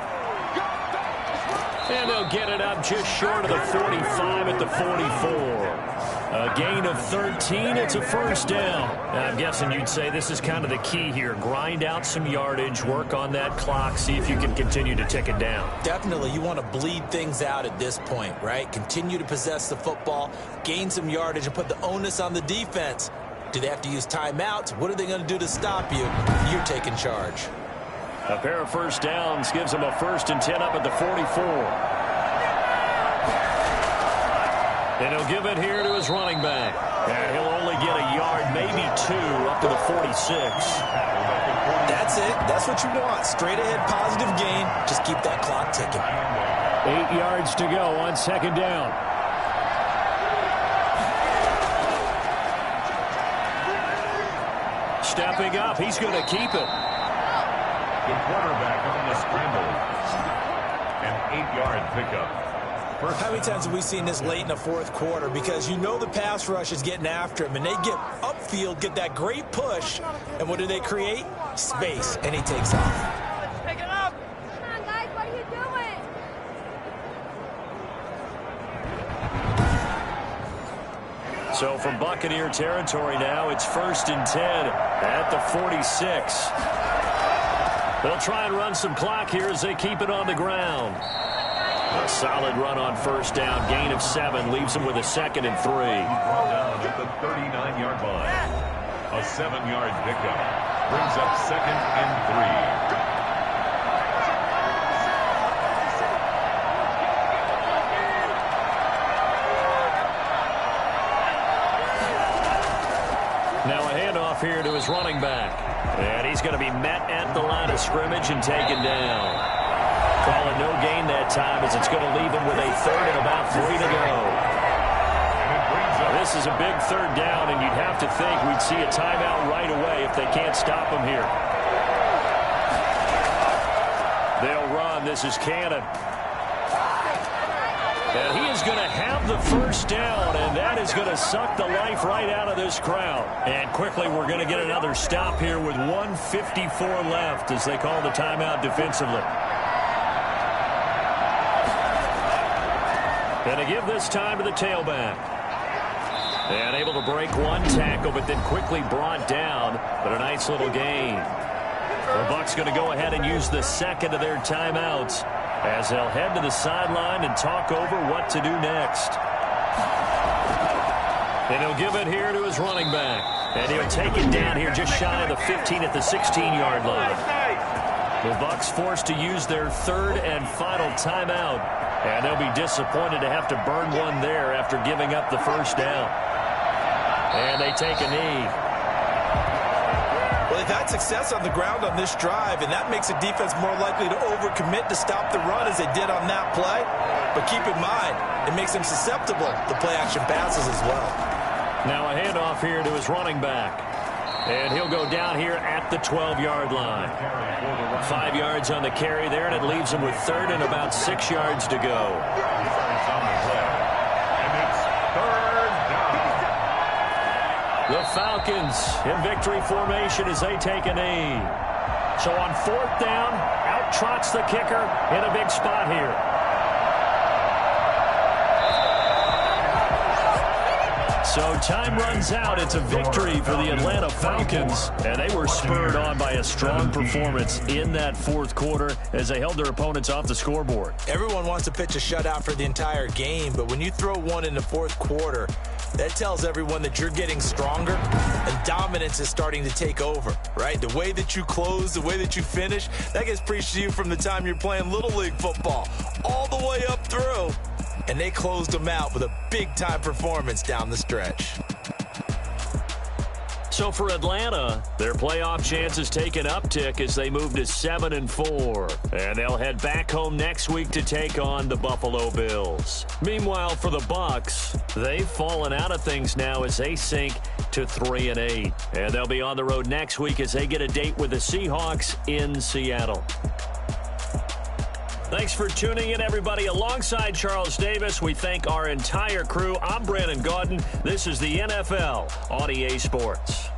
And they'll get it up just short of the 45 at the 44. A gain of 13. It's a 1st down. And I'm guessing you'd say this is kind of the key here. Grind out some yardage, work on that clock, see if you can continue to tick it down. Definitely. You want to bleed things out at this point, right? Continue to possess the football, gain some yardage, and put the onus on the defense. Do they have to use timeouts? What are they going to do to stop you? You're taking charge. A pair of 1st downs gives them a 1st and 10 up at the 44. And he'll give it here to his running back. And he'll only get a yard, maybe 2, up to the 46. That's it. That's what you want. Straight ahead, positive gain. Just keep that clock ticking. 8 yards to go on 2nd down. Stepping up. He's going to keep it. The quarterback on the scramble. An 8-yard pickup. first. How many times have we seen this late in the fourth quarter? Because you know the pass rush is getting after him, and they get upfield, get that great push, and what do they create? Space, and he takes off. Pick it up. Come on, guys. What are you doing? So from Buccaneer territory now, it's 1st and 10 at the 46. They'll try and run some clock here as they keep it on the ground. A solid run on first down, gain of 7, leaves them with a 2nd and 3. Brought down at the 39-yard line. A 7-yard pickup brings up 2nd and 3. Now a handoff here to his running back. And he's going to be met at the line of scrimmage and taken down. Call it no gain that time as it's going to leave him with a 3rd and about 3 to go. This is a big 3rd down, and you'd have to think we'd see a timeout right away if they can't stop him here. They'll run. This is Cannon. And he is going to have the first down, and that is going to suck the life right out of this crowd. And quickly, we're going to get another stop here with 1:54 left as they call the timeout defensively. And to give this time to the tailback. And able to break one tackle, but then quickly brought down. But a nice little gain. The Bucs going to go ahead and use the second of their timeouts as they'll head to the sideline and talk over what to do next. And he'll give it here to his running back. And he'll take it down here just shy of the 15 at the 16-yard line. The Bucs forced to use their 3rd and final timeout. And they'll be disappointed to have to burn one there after giving up the first down. And they take a knee. Well, they've had success on the ground on this drive, and that makes a defense more likely to overcommit to stop the run as they did on that play. But keep in mind, it makes them susceptible to play-action passes as well. Now a handoff here to his running back. And he'll go down here at the 12-yard line. 5 yards on the carry there, and it leaves him with 3rd and about 6 yards to go. The Falcons in victory formation as they take a knee. So on 4th down, out trots the kicker in a big spot here. So time runs out. It's a victory for the Atlanta Falcons, and they were spurred on by a strong performance in that 4th quarter as they held their opponents off the scoreboard. Everyone wants to pitch a shutout for the entire game, but when you throw one in the 4th quarter, that tells everyone that you're getting stronger and dominance is starting to take over, right? The way that you close, the way that you finish, that gets preached to you from the time you're playing Little League football all the way up through. And they closed them out with a big-time performance down the stretch. So for Atlanta, their playoff chances take an uptick as they move to 7-4. And they'll head back home next week to take on the Buffalo Bills. Meanwhile, for the Bucs, they've fallen out of things now as they sink to 3-8. And they'll be on the road next week as they get a date with the Seahawks in Seattle. Thanks for tuning in, everybody. Alongside Charles Davis, we thank our entire crew. I'm Brandon Gaudin. This is the NFL on EA Sports.